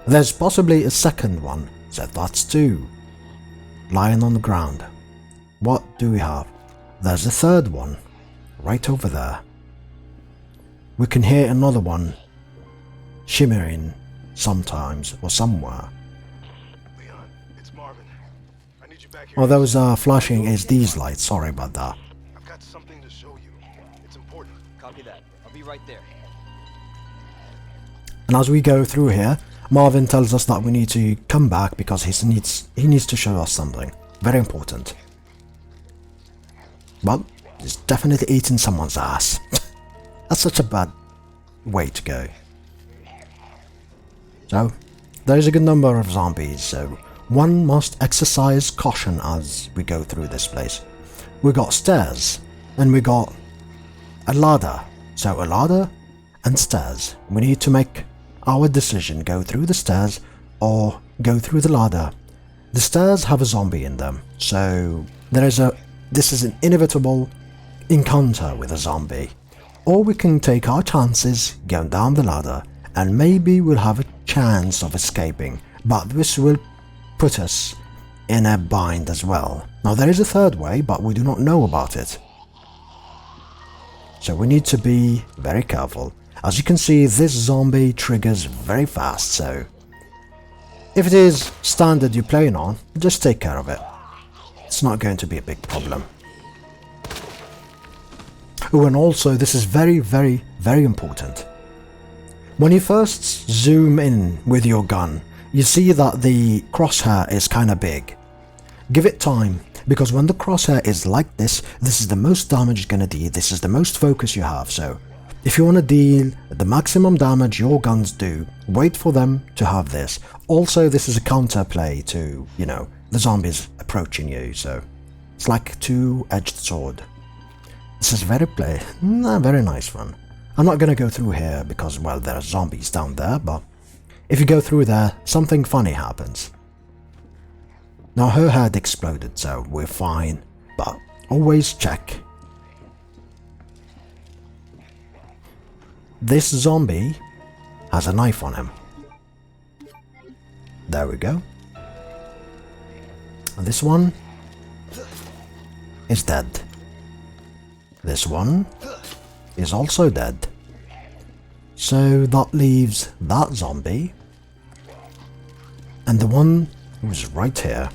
There's possibly a second one, so that's 2. Lying on the ground. What do we have? There's a third one, right over there. We can hear another one shimmering sometimes or somewhere. Leon, it's Marvin. I need you back here. Oh, those flashing is these lights, sorry about that. I've got something to show you. It's important. Copy that. I'll be right there. And as we go through here, Marvin tells us that we need to come back because he needs to show us something very important. Well, he's definitely eating someone's ass. That's such a bad way to go. So, there is a good number of zombies, so one must exercise caution as we go through this place. We got stairs, and we got a ladder. So a ladder and stairs. We need to make our decision, go through the stairs or go through the ladder. The stairs have a zombie in them, so this is an inevitable encounter with a zombie. Or we can take our chances going down the ladder and maybe we'll have a chance of escaping, but this will put us in a bind as well. Now there is a third way, but we do not know about it. So we need to be very careful. As you can see, this zombie triggers very fast, so if it is standard you're playing on, just take care of it. It's not going to be a big problem. Oh, and also this is very, very, very important. When you first zoom in with your gun, you see that the crosshair is kind of big. Give it time, because when the crosshair is like this is the most damage you're gonna deal, this is the most focus you have, so if you want to deal the maximum damage your guns do, wait for them to have this. Also, this is a counterplay to, you know, the zombies approaching you, so it's like a two-edged sword. This is very nice one. I'm not gonna go through here because, well, there are zombies down there, but if you go through there, something funny happens. Now her head exploded, so we're fine, but always check. This zombie has a knife on him. There we go. And this one is dead. This one is also dead. So that leaves that zombie and the one who's right here.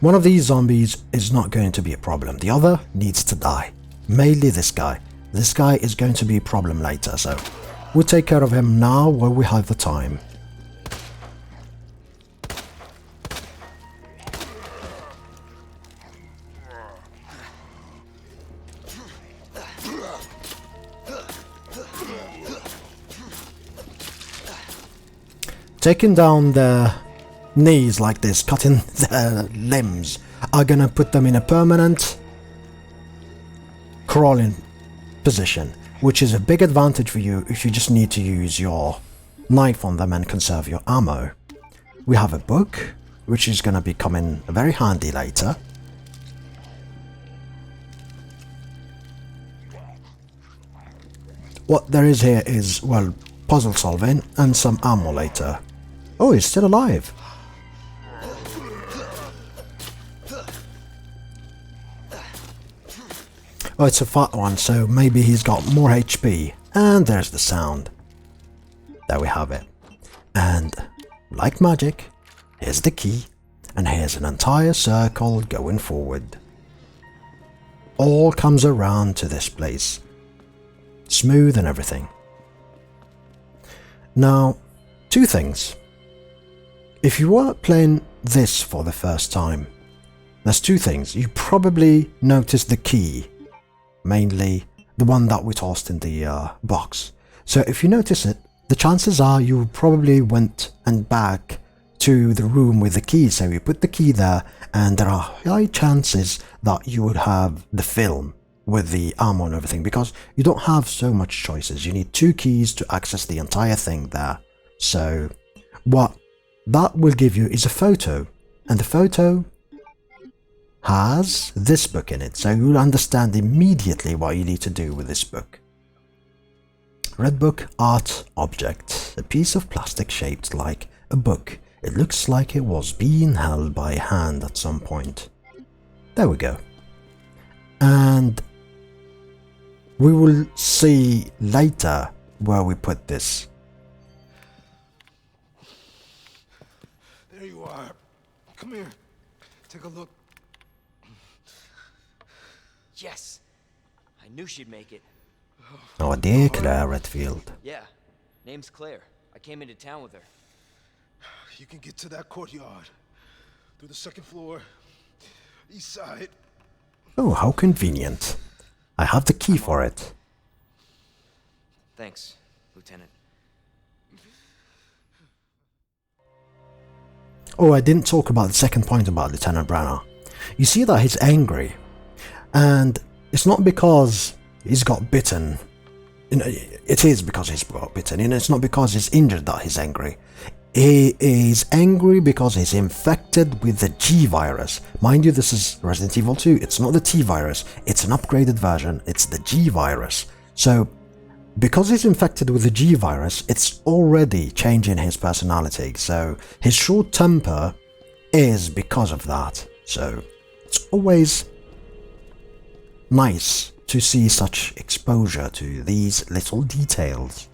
One of these zombies is not going to be a problem. The other needs to die. Mainly this guy. This guy is going to be a problem later, so we'll take care of him now while we have the time. Taking down the knees like this, cutting their limbs, are gonna put them in a permanent crawling position, which is a big advantage for you if you just need to use your knife on them and conserve your ammo. We have a book, which is gonna be coming very handy later. What there is here is, well, puzzle solving and some ammo later. Oh, he's still alive. Oh, it's a fat one, so maybe he's got more HP. And there's the sound. There we have it. And, like magic, here's the key, and here's an entire circle going forward. All comes around to this place. Smooth and everything. Now, two things. If you were playing this for the first time, there's two things. You probably noticed the key, mainly the one that we tossed in the box. So if you notice it, the chances are you probably went and back to the room with the key. So you put the key there, and there are high chances that you would have the film with the ammo and everything, because you don't have so much choices. You need two keys to access the entire thing there. So what that will give you is a photo, and the photo has this book in it, so you'll understand immediately what you need to do with this book. Red book, art object, a piece of plastic shaped like a book. It looks like it was being held by a hand at some point. There we go. And we will see later where we put this. There you are. Come here. Take a look. Yes. I knew she'd make it. Oh dear, Claire Redfield. Yeah. Name's Claire. I came into town with her. You can get to that courtyard. Through the second floor. East side. Oh, how convenient. I have the key for it. Thanks, Lieutenant. Oh, I didn't talk about the second point about Lieutenant Branagh. You see that he's angry. And it's not because he's got bitten. You know, it is because he's got bitten. You know, it's not because he's injured that he's angry. He is angry because he's infected with the G virus. Mind you, this is Resident Evil 2. It's not the T virus. It's an upgraded version. It's the G virus. So, because he's infected with the G virus, it's already changing his personality. So, his short temper is because of that. So, it's always nice to see such exposure to these little details.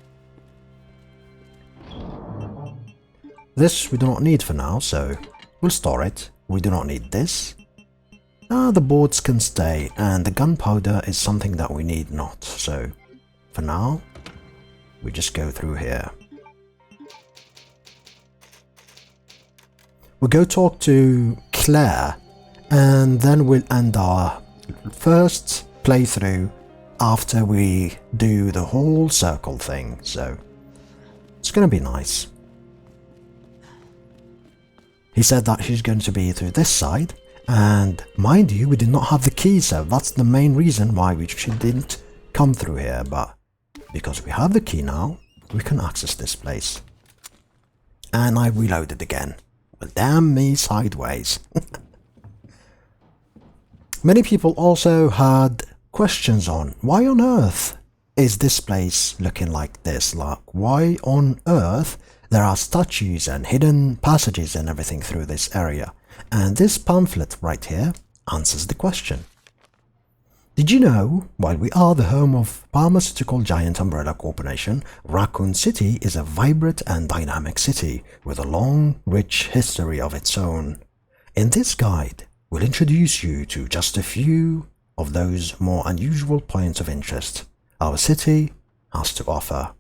This we do not need for now, so we'll store it. We do not need this. The boards can stay, and the gunpowder is something that we need not, so for now, we just go through here. We'll go talk to Claire, and then we'll end our first playthrough after we do the whole circle thing, so it's gonna be nice. He said that she's going to be through this side, and mind you, we did not have the key, so that's the main reason why she didn't come through here, but because we have the key now, we can access this place. And I reloaded again. Well, damn me sideways. Many people also had questions on why on earth is this place looking like this? Like, why on earth there are statues and hidden passages and everything through this area? And this pamphlet right here answers the question. Did you know, while we are the home of pharmaceutical giant Umbrella Corporation, Raccoon City is a vibrant and dynamic city with a long, rich history of its own. In this guide, we'll introduce you to just a few of those more unusual points of interest our city has to offer.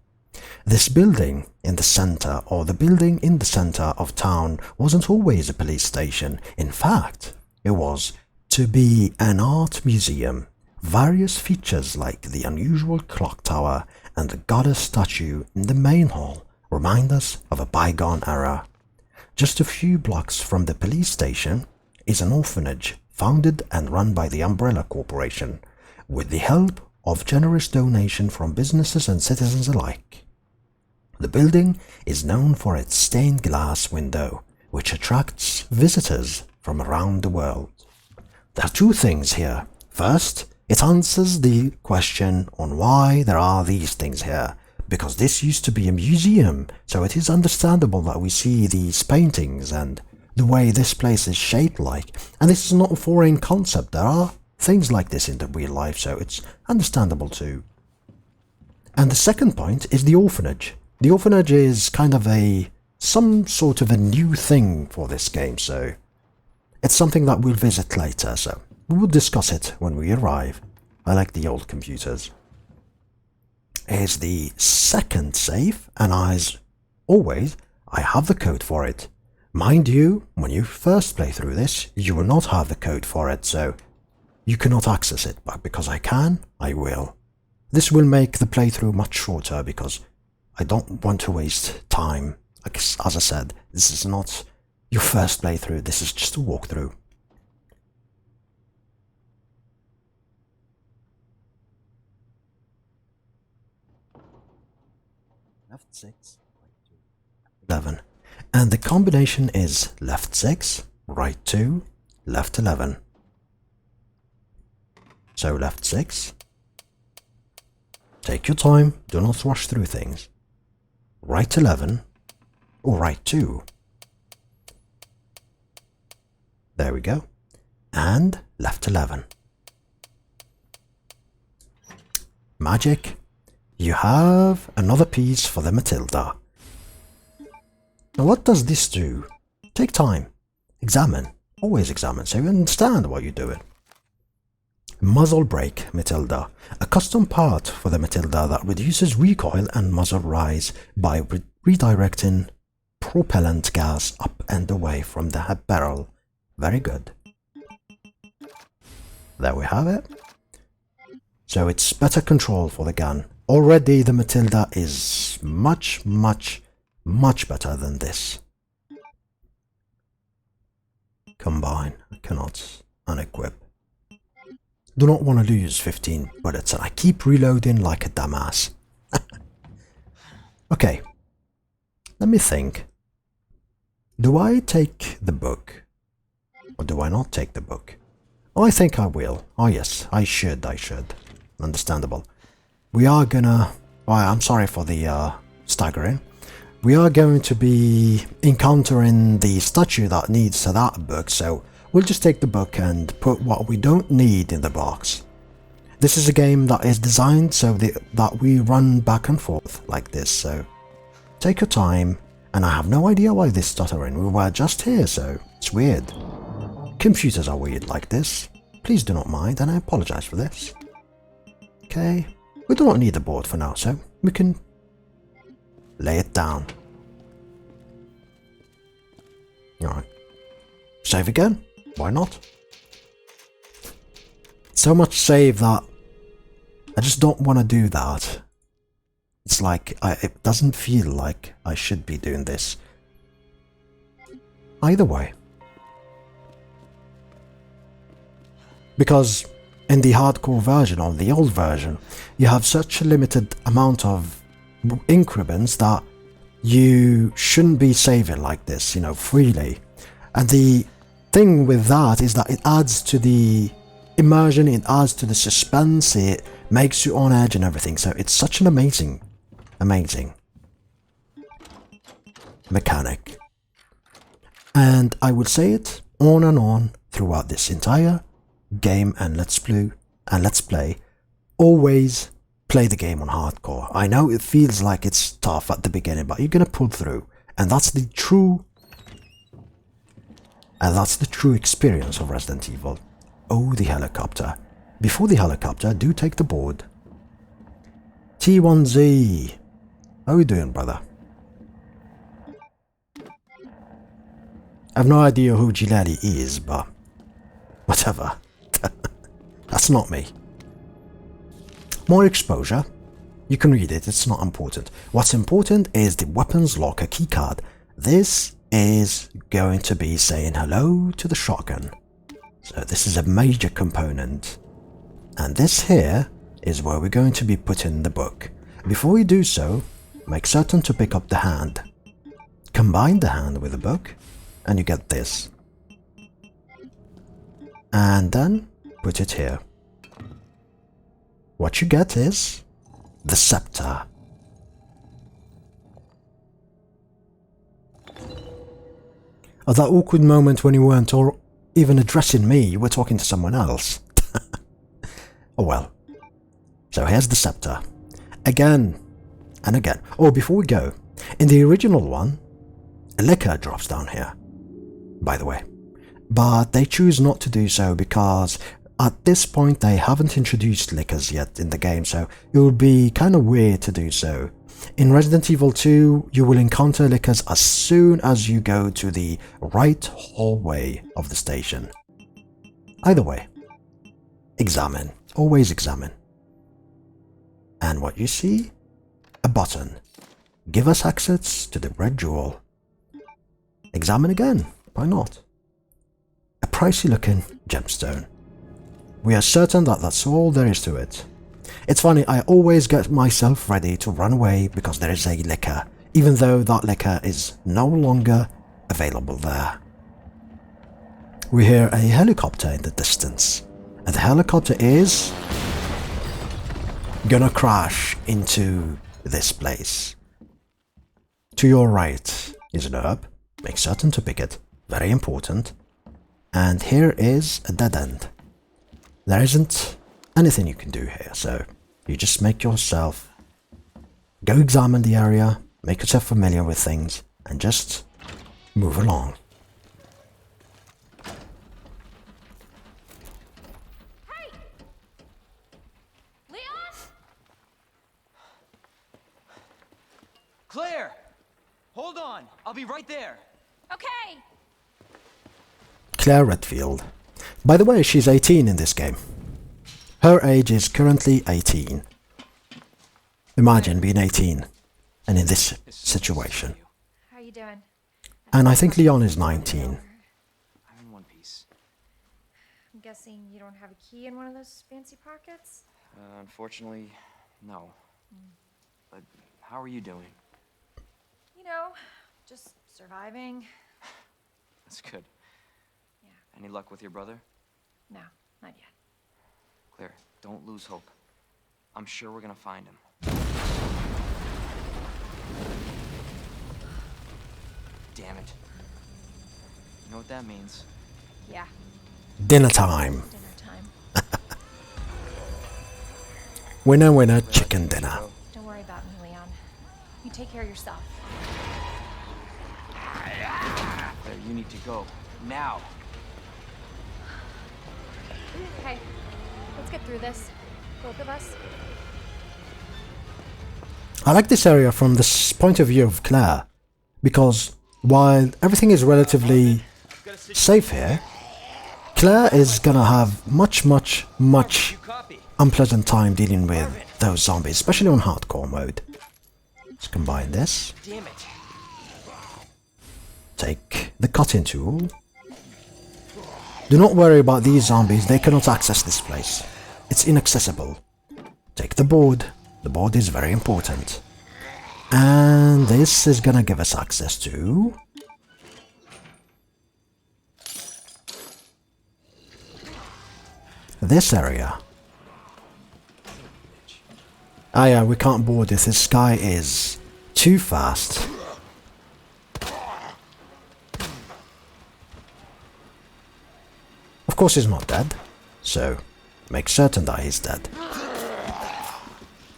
This building in the center, or the building in the center of town, wasn't always a police station. In fact, it was to be an art museum. Various features like the unusual clock tower and the goddess statue in the main hall remind us of a bygone era. Just a few blocks from the police station is an orphanage founded and run by the Umbrella Corporation, with the help of generous donation from businesses and citizens alike. The building is known for its stained glass window, which attracts visitors from around the world. There are two things here. First, it answers the question on why there are these things here, because this used to be a museum, so it is understandable that we see these paintings and the way this place is shaped like. And this is not a foreign concept. There are things like this in the real life, so it's understandable too. And the second point is the orphanage. The orphanage is kind of some sort of a new thing for this game, so it's something that we'll visit later, so we will discuss it when we arrive. I like the old computers. Here's the second save, and as always, I have the code for it. Mind you, when you first play through this, you will not have the code for it, so you cannot access it, but because I can, I will. This will make the playthrough much shorter because I don't want to waste time. As I said, this is not your first playthrough, this is just a walkthrough. Left 6, right 2, 11. And the combination is left 6, right 2, left 11. So left 6. Take your time, do not rush through things. Right 11, or right 2. There we go. And left 11. Magic. You have another piece for the Matilda. Now what does this do? Take time. Examine. Always examine so you understand what you're doing. Muzzle brake Matilda. A custom part for the Matilda that reduces recoil and muzzle rise by redirecting propellant gas up and away from the barrel. Very good. There we have it. So it's better control for the gun. Already the Matilda is much better than this. Combine. I cannot unequip. Do not want to lose 15 bullets, and I keep reloading like a dumbass. Okay. Let me think. Do I take the book? Or do I not take the book? Oh, I think I will. Oh yes, I should. Understandable. We are gonna... Oh, I'm sorry for the staggering. We are going to be encountering the statue that needs that book, so we'll just take the book and put what we don't need in the box. This is a game that is designed so that we run back and forth like this, so take your time. And I have no idea why this stuttering. We were just here, so it's weird. Computers are weird like this. Please do not mind, and I apologize for this. Okay, we do not need the board for now, so we can lay it down. Alright. Save again? Why not? So much save that I just don't want to do that. It's like, it doesn't feel like I should be doing this. Either way. Because in the hardcore version, or the old version, you have such a limited amount of increments that you shouldn't be saving like this, you know, freely. And the thing with that is that it adds to the immersion, it adds to the suspense, it makes you on edge and everything. So it's such an amazing mechanic. And I will say it on and on throughout this entire game and let's play. Always play the game on hardcore. I know it feels like it's tough at the beginning, but you're gonna pull through, and that's the true And that's the true experience of Resident Evil. Oh, the helicopter. Before the helicopter, do take the board. T1Z. How you doing, brother? I have no idea who Gilali is, but whatever. That's not me. More exposure. You can read it, it's not important. What's important is the weapons locker keycard. This is going to be saying hello to the shotgun. So this is a major component. And this here is where we're going to be putting the book. Before you do so, make certain to pick up the hand. Combine the hand with the book, and you get this. And then put it here. What you get is the scepter. At that awkward moment when you weren't even addressing me, you were talking to someone else. Oh well. So here's the scepter. Again and again. Oh, before we go, in the original one, a liquor drops down here, by the way. But they choose not to do so because at this point they haven't introduced liquors yet in the game, so it would be kind of weird to do so. In Resident Evil 2, you will encounter liquors as soon as you go to the right hallway of the station. Either way, examine. Always examine. And what you see? A button. Give us access to the red jewel. Examine again. Why not? A pricey looking gemstone. We are certain that that's all there is to it. It's funny, I always get myself ready to run away because there is a liquor, even though that liquor is no longer available there. We hear a helicopter in the distance, and the helicopter is gonna crash into this place. To your right is an herb, make certain to pick it, very important. And here is a dead end. There isn't anything you can do here, so you just make yourself go examine the area, make yourself familiar with things, and just move along. Hey! Leon? Claire! Hold on! I'll be right there! Okay. Claire Redfield. By the way, she's 18 in this game. Her age is currently 18. Imagine being 18 and in this situation. How are you doing? And I think Leon is 19. I'm in one piece. I'm guessing you don't have a key in one of those fancy pockets? Unfortunately, no. But how are you doing? You know, just surviving. That's good. Yeah. Any luck with your brother? No, not yet. Claire, don't lose hope. I'm sure we're gonna find him. Damn it. You know what that means? Yeah, Dinner time. dinner time. Winner, winner, chicken dinner. Don't worry about me, Leon. You take care of yourself. Claire, you need to go. Now! Okay, let's get through this. Both of us. I like this area from the point of view of Claire, because while everything is relatively safe here, Claire is gonna have much unpleasant time dealing with those zombies, especially on hardcore mode. Let's combine this. Damn it! Take the cutting tool. Do not worry about these zombies, they cannot access this place. It's inaccessible. Take the board. The board is very important. And this is gonna give us access to this area. Ah yeah, we can't board this. This guy is too fast. Of course he's not dead, so make certain that he's dead.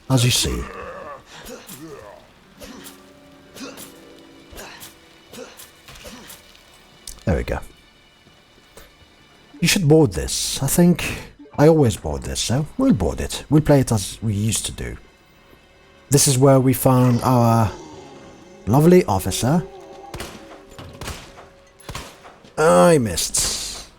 As you see. There we go. You should board this. I think I always board this, so we'll board it. We'll play it as we used to do. This is where we found our lovely officer. I missed.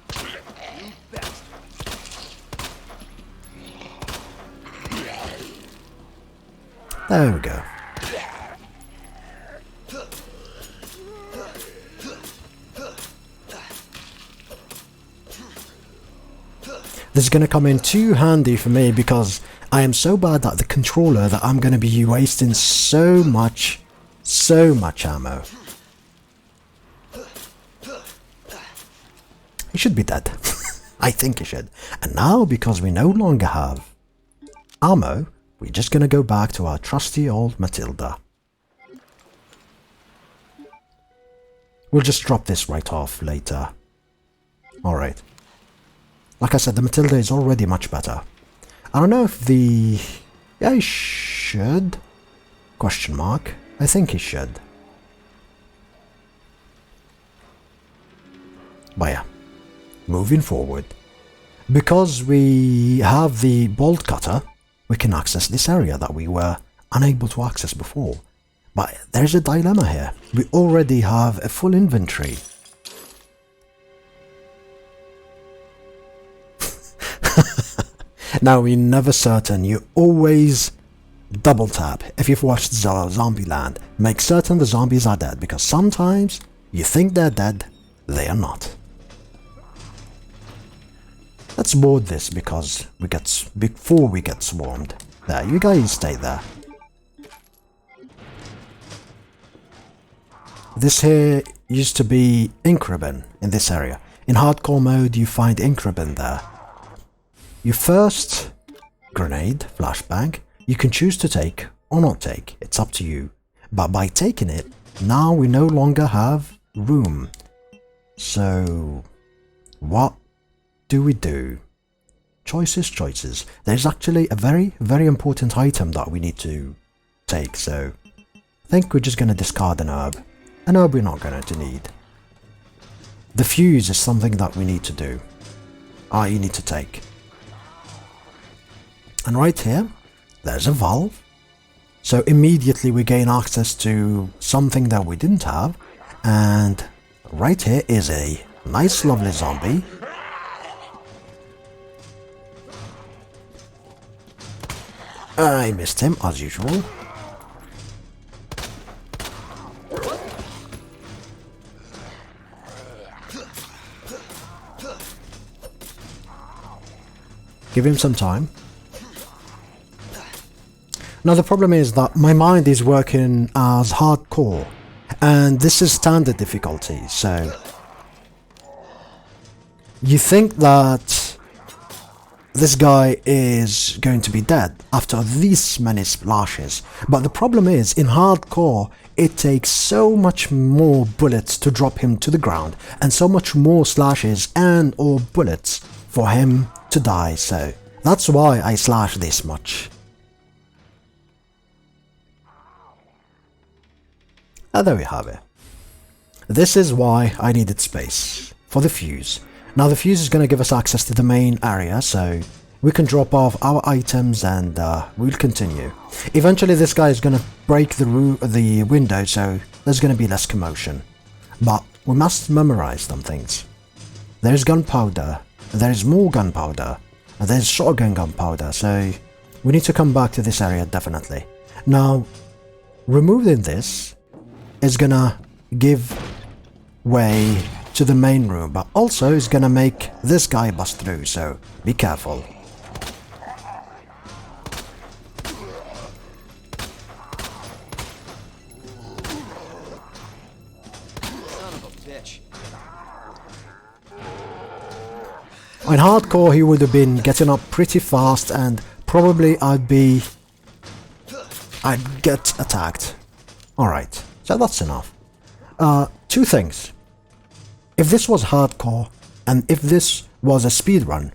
There we go. This is going to come in too handy for me because I am so bad at the controller that I'm going to be wasting so much ammo. He should be dead. I think he should. And now, because we no longer have ammo, we're just going to go back to our trusty old Matilda. We'll just drop this right off later. Alright. Like I said, the Matilda is already much better. I don't know if the... Yeah, he should. Question mark. I think he should. But yeah. Moving forward. Because we have the bolt cutter, we can access this area that we were unable to access before. But there's a dilemma here. We already have a full inventory. Now, we're never certain. You always double tap if you've watched Zombieland. Make certain the zombies are dead, because sometimes you think they're dead, they are not. Let's board this because before we get swarmed. There, you guys stay there. This here used to be ink ribbon in this area. In hardcore mode, you find ink ribbon there. Your first grenade, flashbang, you can choose to take or not take. It's up to you. But by taking it, now we no longer have room. So, what do we do? Choices. There's actually a very, very important item that we need to take, so I think we're just going to discard an herb. An herb we're not going to need. The fuse is something that we need to do. You need to take. And right here, there's a valve. So immediately we gain access to something that we didn't have. And right here is a nice lovely zombie. I missed him as usual. Give him some time. Now the problem is that my mind is working as hardcore, and this is standard difficulty, so you think that this guy is going to be dead after these many splashes, but the problem is, in hardcore, it takes so much more bullets to drop him to the ground, and so much more slashes and or bullets for him to die, so that's why I slash this much. And there we have it. This is why I needed space for the fuse. Now the fuse is going to give us access to the main area, so we can drop off our items and we'll continue. Eventually this guy is going to break the window, so there's going to be less commotion. But we must memorize some things. There's gunpowder, there's more gunpowder, and there's shotgun gunpowder, so we need to come back to this area definitely. Now, removing this is gonna give way to the main room, but also is gonna make this guy bust through, so be careful. In hardcore he would have been getting up pretty fast and probably I'd get attacked. Alright. So that's enough. Two things. If this was hardcore, and if this was a speedrun,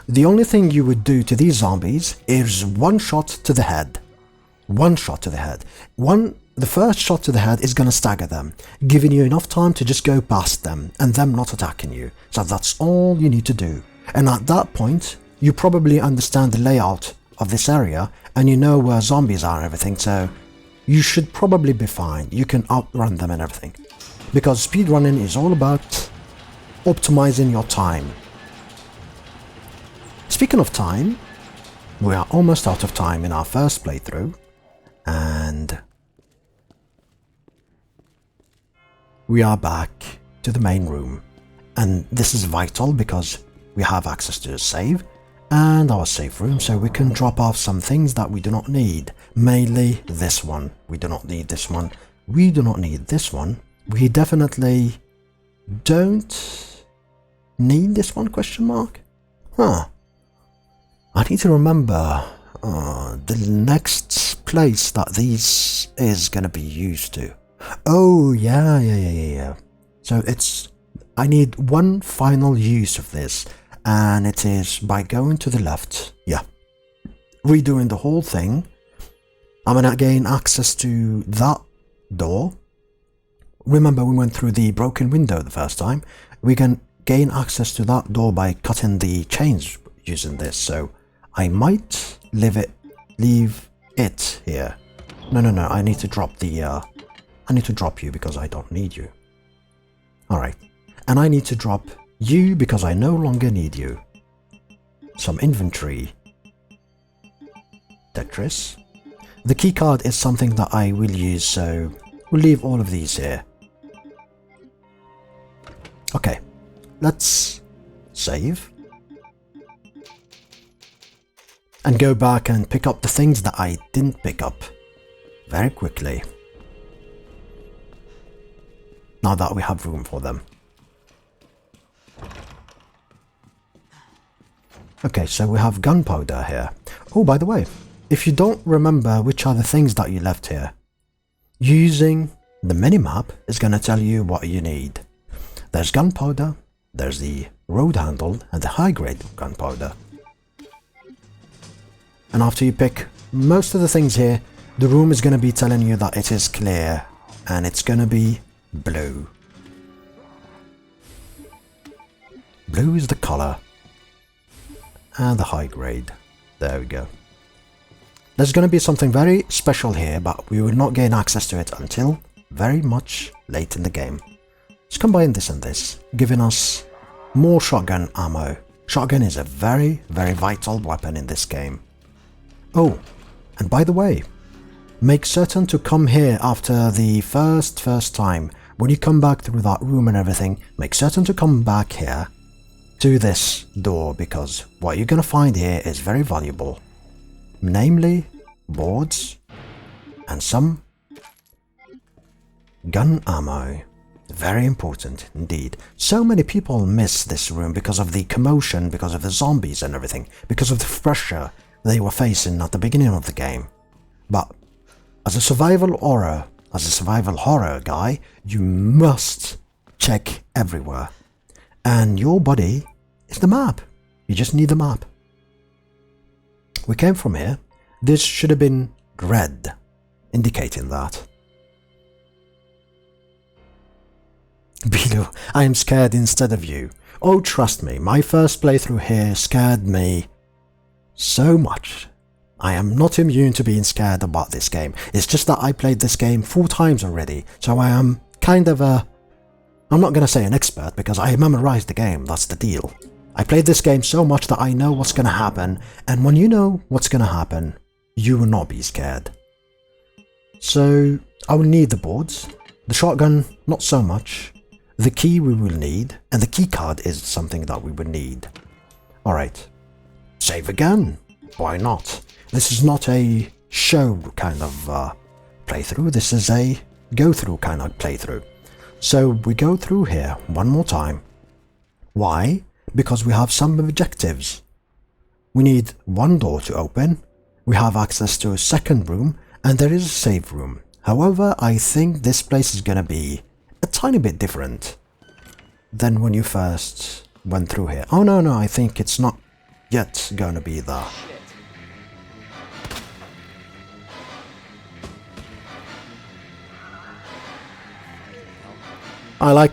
the only thing you would do to these zombies is one shot to the head. One shot to the head. One the first shot to the head is gonna stagger them, giving you enough time to just go past them and them not attacking you. So that's all you need to do. And at that point, you probably understand the layout of this area and you know where zombies are and everything, so you should probably be fine. You can outrun them and everything. Because speedrunning is all about optimizing your time. Speaking of time, we are almost out of time in our first playthrough, and we are back to the main room. And this is vital because we have access to a save and our safe room, so we can drop off some things that we do not need. Mainly this one. We do not need this one. We do not need this one. We definitely don't need this one, question mark? Huh. I need to remember the next place that these is gonna be used to. Oh, yeah. So I need one final use of this, and it is by going to the left. Yeah. Redoing the whole thing. I'm gonna gain access to that door. Remember, we went through the broken window the first time. We can gain access to that door by cutting the chains using this, so I might leave it here. No, I need to drop I need to drop you because I don't need you. Alright. And I need to drop you because I no longer need you. Some inventory. Tetris. The keycard is something that I will use, so we'll leave all of these here. Okay. Let's save. And go back and pick up the things that I didn't pick up very quickly. Now that we have room for them. Okay, so we have gunpowder here. Oh, by the way, if you don't remember which are the things that you left here, using the minimap is going to tell you what you need. There's gunpowder, there's the road handle, and the high-grade gunpowder. And after you pick most of the things here, the room is going to be telling you that it is clear, and it's going to be blue. Blue is the color. And the high grade. There we go. There's going to be something very special here, but we will not gain access to it until very much late in the game. Let's combine this and this, giving us more shotgun ammo. Shotgun is a very, very vital weapon in this game. Oh, and by the way, make certain to come here after the first time. When you come back through that room and everything, make certain to come back here to this door, because what you're going to find here is very valuable. Namely, boards and some gun ammo. Very important indeed. So many people miss this room because of the commotion, because of the zombies and everything, because of the pressure they were facing at the beginning of the game. But as a survival horror guy, you must check everywhere. And your body is the map. You just need the map. We came from here. This should have been red, indicating that. Bilo, I am scared instead of you. Oh, trust me, my first playthrough here scared me so much. I am not immune to being scared about this game. It's just that I played this game 4 times already, so I am kind of I'm not going to say an expert because I memorized the game, that's the deal. I played this game so much that I know what's going to happen, and when you know what's going to happen, you will not be scared. So, I will need the boards. The shotgun, not so much. The key we will need, and the key card is something that we will need. Alright. Save again. Why not? This is not a show kind of playthrough, this is a go-through kind of playthrough. So we go through here one more time. Why? Because we have some objectives. We need one door to open, we have access to a second room, and there is a save room. However, I think this place is gonna be a tiny bit different than when you first went through here. Oh no, I think it's not yet gonna be that. I like...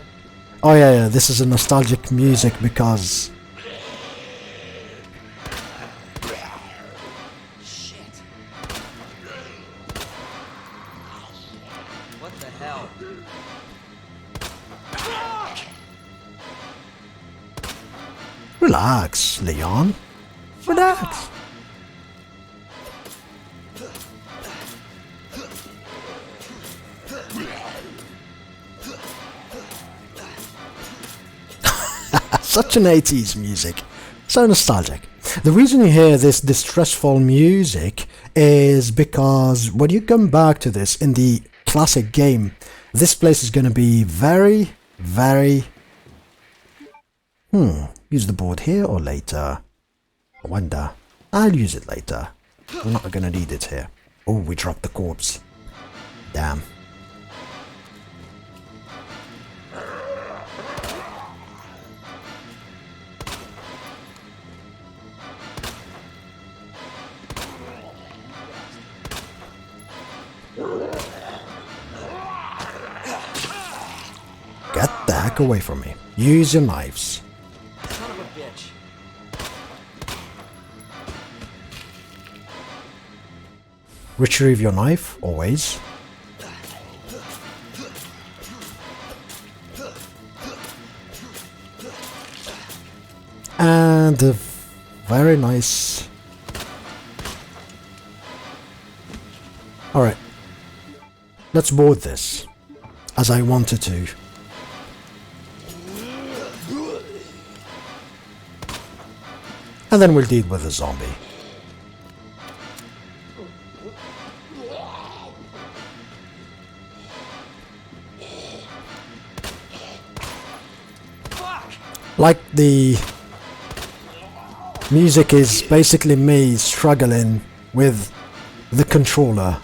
Oh yeah, this is a nostalgic music because... Shit. What the hell? Relax, Leon. Relax. Such an 80s music. So nostalgic. The reason you hear this distressful music is because when you come back to this in the classic game, this place is going to be very, very... Use the board here or later? I wonder. I'll use it later. We're not going to need it here. Oh, we dropped the corpse. Damn. Get the heck away from me. Use your knives. Son of a bitch. Retrieve your knife, always. And a very nice... Alright. Let's board this, as I wanted to. And then we'll deal with the zombie. Like the music is basically me struggling with the controller.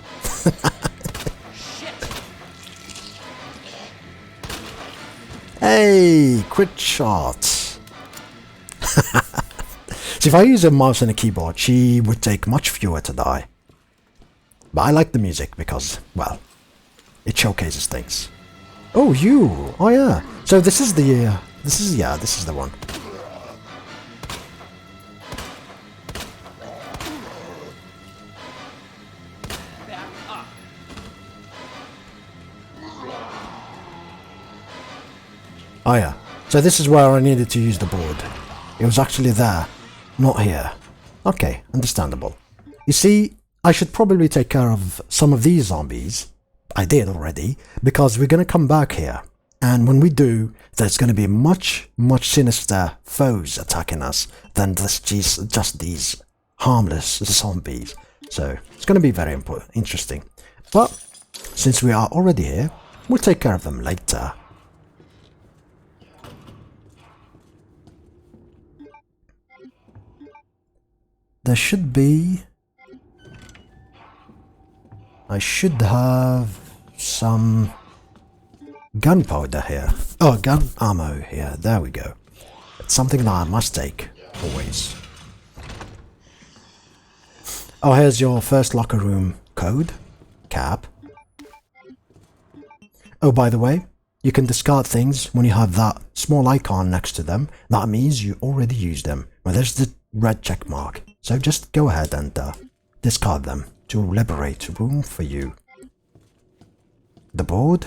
Hey, crit shot. So if I use a mouse and a keyboard, she would take much fewer to die. But I like the music because, well, it showcases things. Oh, you! Oh yeah. So this is the, this is the one. Oh yeah. So this is where I needed to use the board. It was actually there, not here. Okay, understandable. You see, I should probably take care of some of these zombies. I did already, because we're going to come back here. And when we do, there's going to be much, much sinister foes attacking us than just these harmless zombies. So it's going to be very interesting. But since we are already here, we'll take care of them later. There should be... I should have some gunpowder here. Oh, gun ammo here. There we go. It's something that I must take, always. Oh, here's your first locker room code. Cap. Oh, by the way, you can discard things when you have that small icon next to them. That means you already used them. Well, there's the red check mark. So just go ahead and discard them to liberate room for you. The board.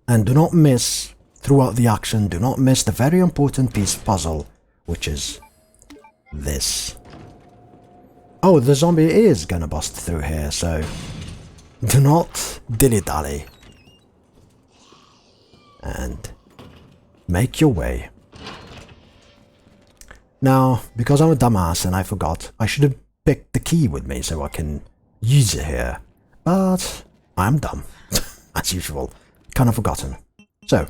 And do not miss, throughout the action, do not miss the very important piece of puzzle, which is this. Oh, the zombie is gonna bust through here, so do not dilly-dally. And make your way. Now, because I'm a dumbass and I forgot, I should have picked the key with me so I can use it here. But I'm dumb, as usual. Kind of forgotten. So,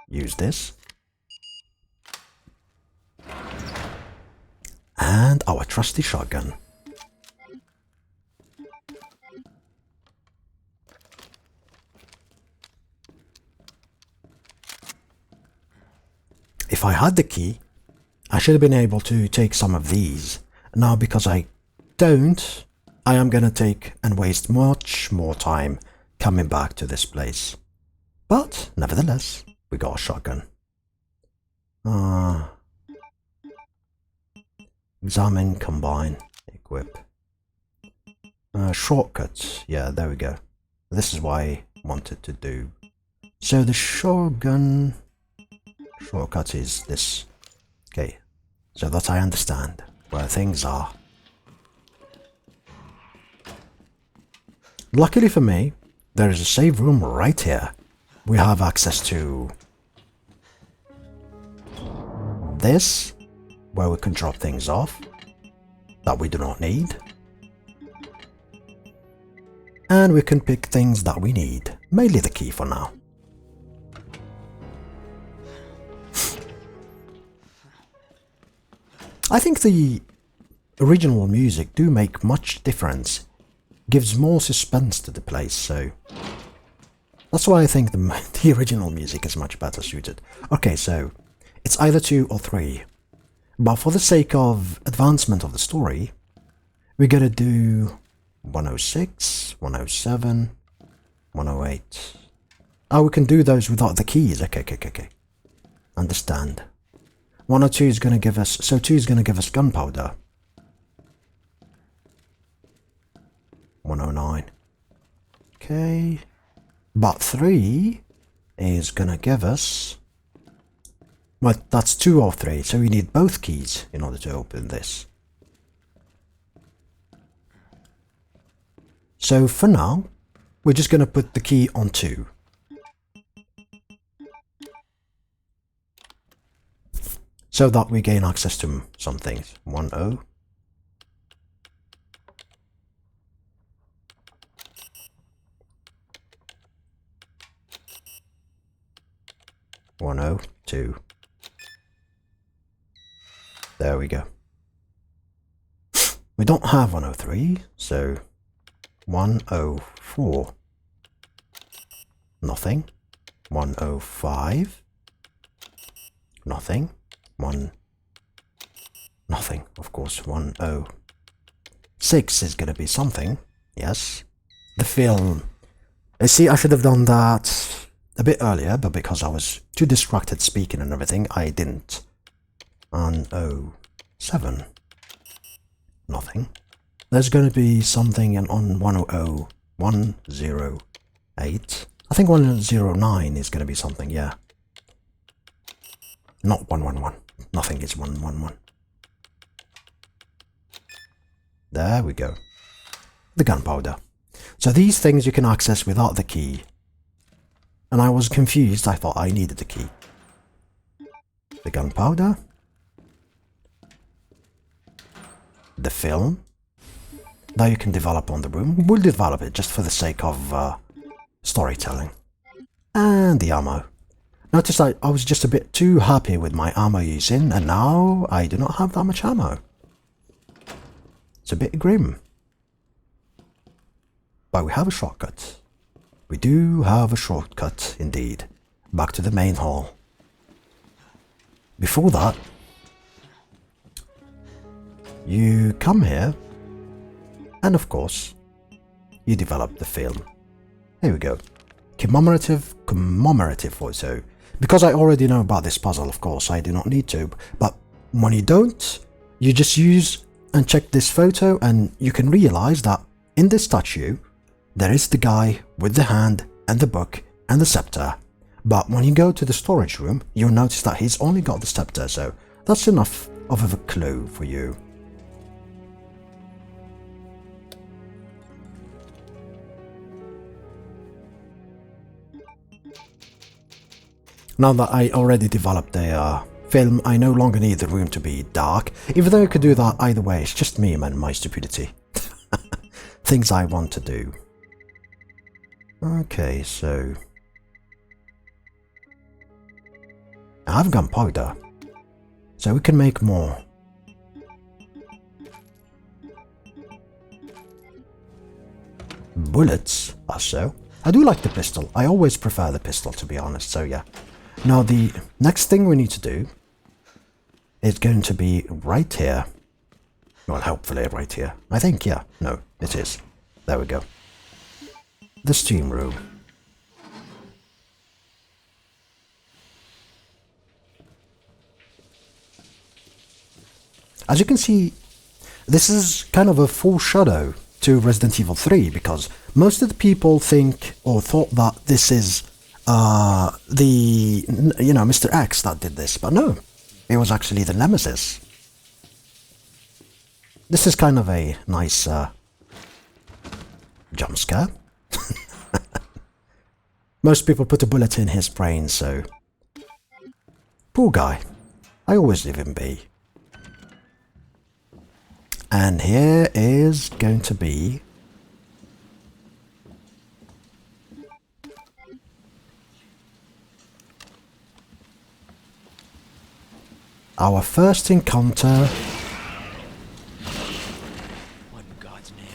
use this. And our trusty shotgun. If I had the key, I should have been able to take some of these. Now, because I don't, I am going to take and waste much more time coming back to this place. But, nevertheless, we got a shotgun. Examine, combine, equip. Shortcuts. Yeah, there we go. This is what I wanted to do. So the shotgun shortcut is this. Okay, so that I understand where things are. Luckily for me, there is a save room right here. We have access to this, where we can drop things off that we do not need. And we can pick things that we need, mainly the key for now. I think the original music do make much difference, gives more suspense to the place, so that's why I think the original music is much better suited. Okay, so it's either 2 or 3, but for the sake of advancement of the story, we're gonna do 106, 107, 108. Oh, we can do those without the keys. Okay. Understand. 102 is going to give us... So 2 is going to give us gunpowder. 109. Okay. But 3 is going to give us... Well, that's 2 or 3, so we need both keys in order to open this. So for now, we're just going to put the key on 2. So that we gain access to some things. 10. 102. There we go. We don't have 103, so 104. Nothing. 105. Nothing. Nothing, of course. 106 is gonna be something. Yes. The film. I see, I should have done that a bit earlier, but because I was too distracted speaking and everything, I didn't. 107. Nothing. There's gonna be something on 100, 108. I think 109 is gonna be something, yeah. Not 111. Nothing is 111. There we go. The gunpowder. So these things you can access without the key. And I was confused, I thought I needed the key. The gunpowder. The film. Now you can develop on the room. We'll develop it just for the sake of storytelling. And the ammo. Notice I was just a bit too happy with my ammo using, and now I do not have that much ammo. It's a bit grim. But we have a shortcut. We do have a shortcut, indeed. Back to the main hall. Before that, you come here, and of course, you develop the film. Here we go. Commemorative photo. Because I already know about this puzzle, of course, I do not need to. But when you don't, you just use and check this photo, and you can realize that in this statue, there is the guy with the hand and the book and the scepter. But when you go to the storage room, you'll notice that he's only got the scepter, so that's enough of a clue for you. Now that I already developed a film, I no longer need the room to be dark, even though I could do that either way. It's just me and my stupidity. Things I want to do. Okay, so I have gunpowder, so we can make more. Bullets, also. I do like the pistol. I always prefer the pistol, to be honest, so yeah. Now the next thing we need to do is going to be right here. Well, hopefully right here. I think, yeah. No, it is. There we go. The steam room. As you can see, this is kind of a foreshadow to Resident Evil 3, because most of the people think or thought that this is Mr. X that did this, but no, it was actually the Nemesis. This is kind of a nice jump scare. Most people put a bullet in his brain, so... Poor guy. I always leave him be. And here is going to be... our first encounter... What in God's name?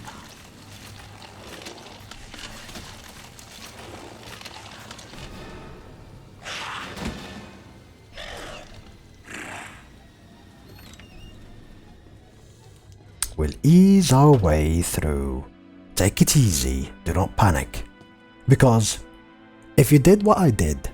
We'll ease our way through. Take it easy, do not panic. Because if you did what I did,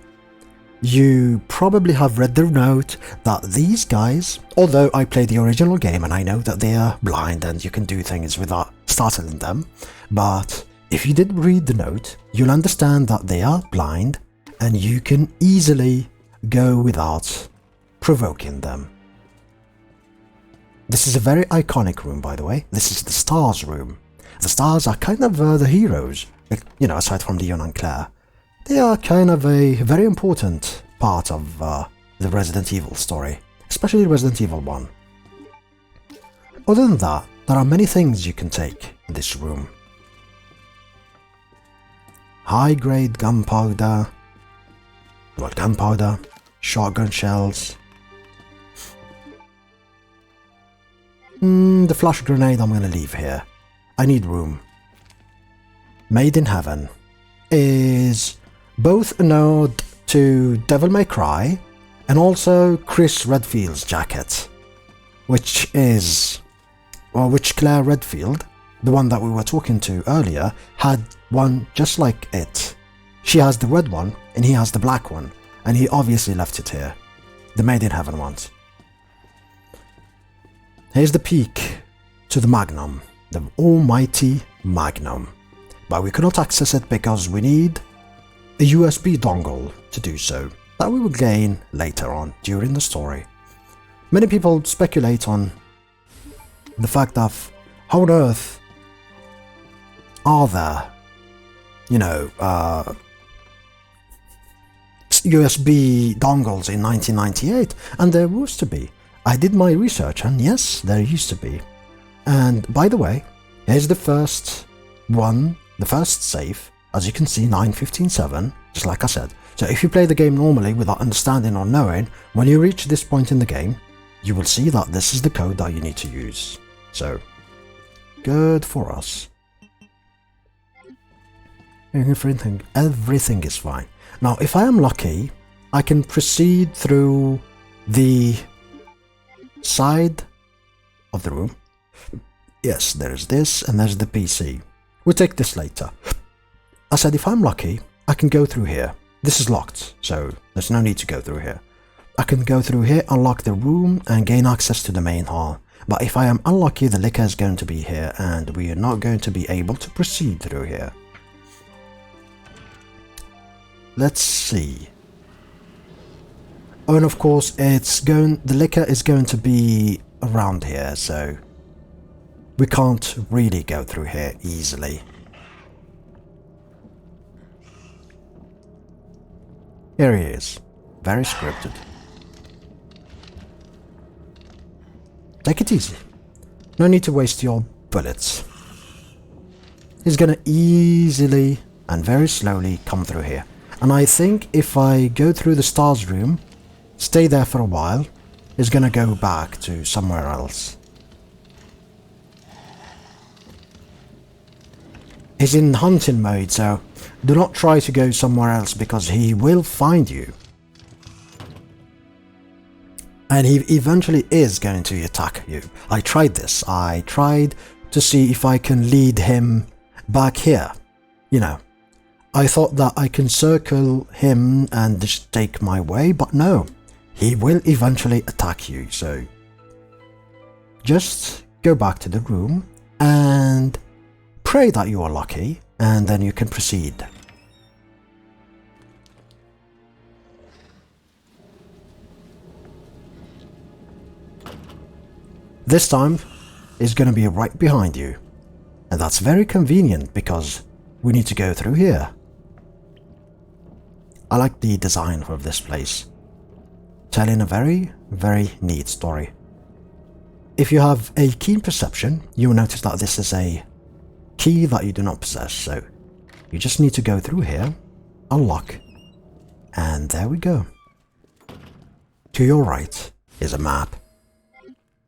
you probably have read the note that these guys, although I played the original game and I know that they are blind and you can do things without startling them, but if you did read the note, you'll understand that they are blind and you can easily go without provoking them. This is a very iconic room, by the way. This is the Stars room. The Stars are kind of the heroes, aside from Leon and Claire. They are kind of a very important part of the Resident Evil story, especially Resident Evil 1. Other than that, there are many things you can take in this room. High-grade gunpowder, shotgun shells. The flash grenade I'm going to leave here. I need room. Made in Heaven is both a nod to Devil May Cry and also Chris Redfield's jacket, which Claire Redfield, the one that we were talking to earlier, had one just like it. She has the red one and he has the black one, and he obviously left it here. The Made in Heaven ones. Here's the peak to the Magnum, the almighty Magnum. But we cannot access it because we need a USB dongle to do so, that we will gain later on during the story. Many people speculate on the fact of how on earth are there, USB dongles in 1998, and there used to be. I did my research and yes, there used to be. And by the way, here's the first one, the first save, as you can see 9:15:7, just like I said. So if you play the game normally without understanding or knowing, when you reach this point in the game, you will see that this is the code that you need to use. So, good for us. Everything is fine. Now, if I am lucky, I can proceed through the side of the room. Yes, there's this and there's the PC. We'll take this later. I said if I'm lucky, I can go through here. This is locked, so there's no need to go through here. I can go through here, unlock the room and gain access to the main hall. But if I am unlucky, the liquor is going to be here and we are not going to be able to proceed through here. Let's see. Oh, and of course, the liquor is going to be around here, so we can't really go through here easily. Here he is. Very scripted. Take it easy. No need to waste your bullets. He's gonna easily and very slowly come through here. And I think if I go through the Stars room, stay there for a while, he's gonna go back to somewhere else. He's in hunting mode, so do not try to go somewhere else because he will find you. And he eventually is going to attack you. I tried this. I tried to see if I can lead him back here. I thought that I can circle him and just take my way, but no. He will eventually attack you, so just go back to the room and pray that you are lucky, and then you can proceed. This time is going to be right behind you, and that's very convenient because we need to go through here. I like the design of this place, telling a very, very neat story. If you have a keen perception, you will notice that this is a key that you do not possess, so you just need to go through here, unlock, and there we go. To your right is a map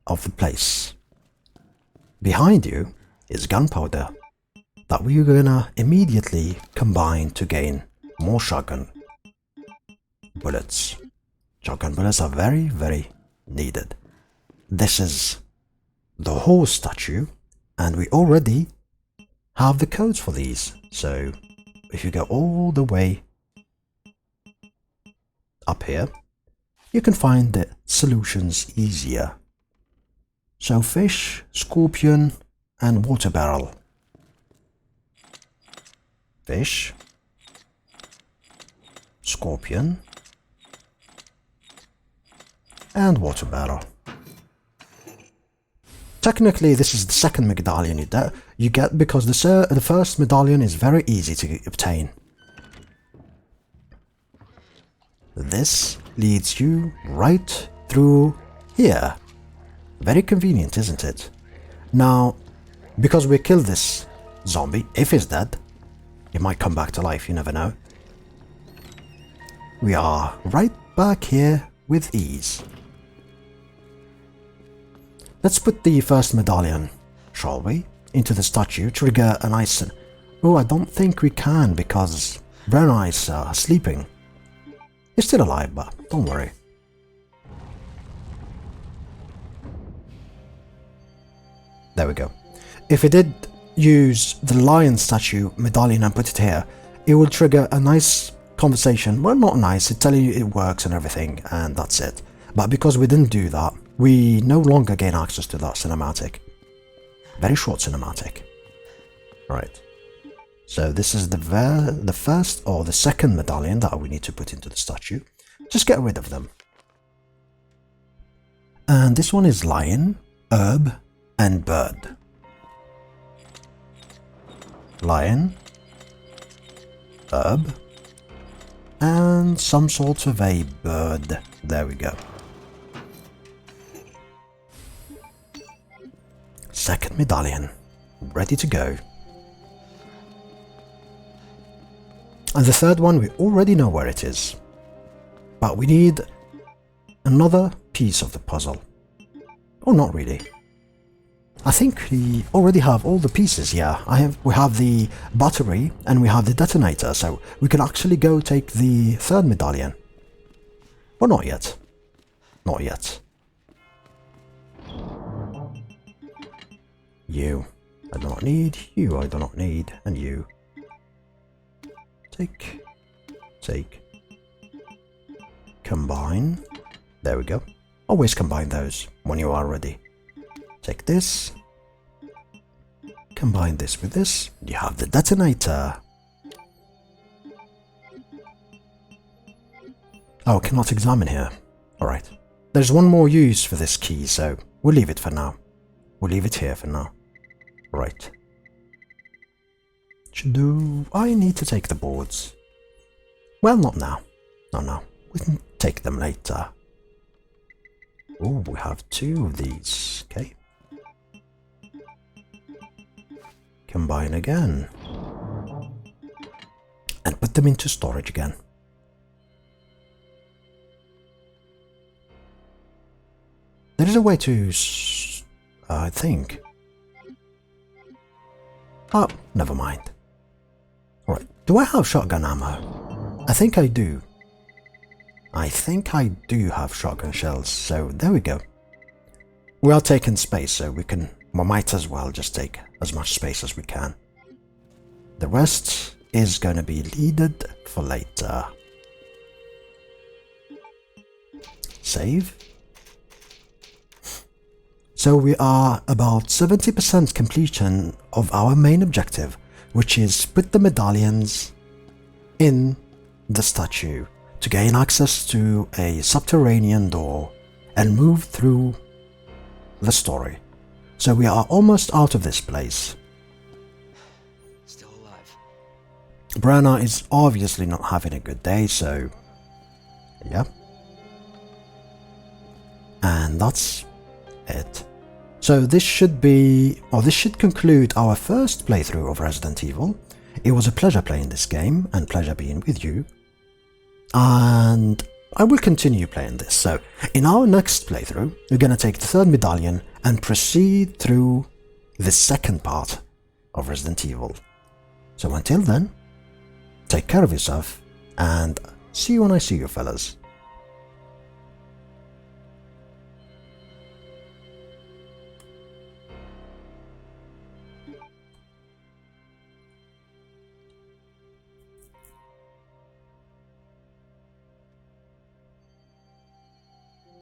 of the place. Behind you is gunpowder that we're gonna immediately combine to gain more shotgun bullets. Shotgun bullets are very, very needed. This is the horse statue, and we already have the codes for these. So if you go all the way up here, you can find the solutions easier. So fish, scorpion, and water barrel. Fish, scorpion, and water barrel. Technically, this is the second medallion you get because the first medallion is very easy to obtain. This leads you right through here. Very convenient, isn't it? Now, because we killed this zombie, if he's dead, he might come back to life, you never know. We are right back here with ease. Let's put the first medallion, shall we, into the statue, trigger an ice. Oh, I don't think we can because Brown Eyes are sleeping. He's still alive, but don't worry. There we go. If we did use the lion statue medallion and put it here, it will trigger a nice conversation. Well, not nice, it tells you it works and everything, and that's it. But because we didn't do that, we no longer gain access to that cinematic. Very short cinematic. Right. So this is the first or the second medallion that we need to put into the statue. Just get rid of them. And this one is lion, herb, and bird. Lion, herb, and some sort of a bird. There we go. Second medallion, ready to go. And the third one, we already know where it is. But we need another piece of the puzzle. Oh, not really. I think we already have all the pieces, yeah. We have the battery and we have the detonator, so we can actually go take the third medallion. Or not yet. Not yet. You, I do not need. You, I do not need. And you. Take. Combine. There we go. Always combine those when you are ready. Take this. Combine this with this. You have the detonator. Oh, cannot examine here. Alright. There's one more use for this key, so we'll leave it for now. We'll leave it here for now. Right. Do I need to take the boards? Well, not now. No. We can take them later. Oh, we have two of these. Okay. Combine again. And put them into storage again. There is a way to... I think. Oh, never mind. Alright, do I have shotgun ammo? I think I do. I think I do have shotgun shells, so there we go. We are taking space, so we might as well just take as much space as we can. The rest is going to be needed for later. Save. So we are about 70% completion of our main objective, which is put the medallions in the statue to gain access to a subterranean door and move through the story. So we are almost out of this place. Still alive. Brenna is obviously not having a good day, so yeah. And that's it. So this should conclude our first playthrough of Resident Evil. It was a pleasure playing this game and pleasure being with you. And I will continue playing this. So in our next playthrough, we're going to take the third medallion and proceed through the second part of Resident Evil. So until then, take care of yourself and see you when I see you, fellas.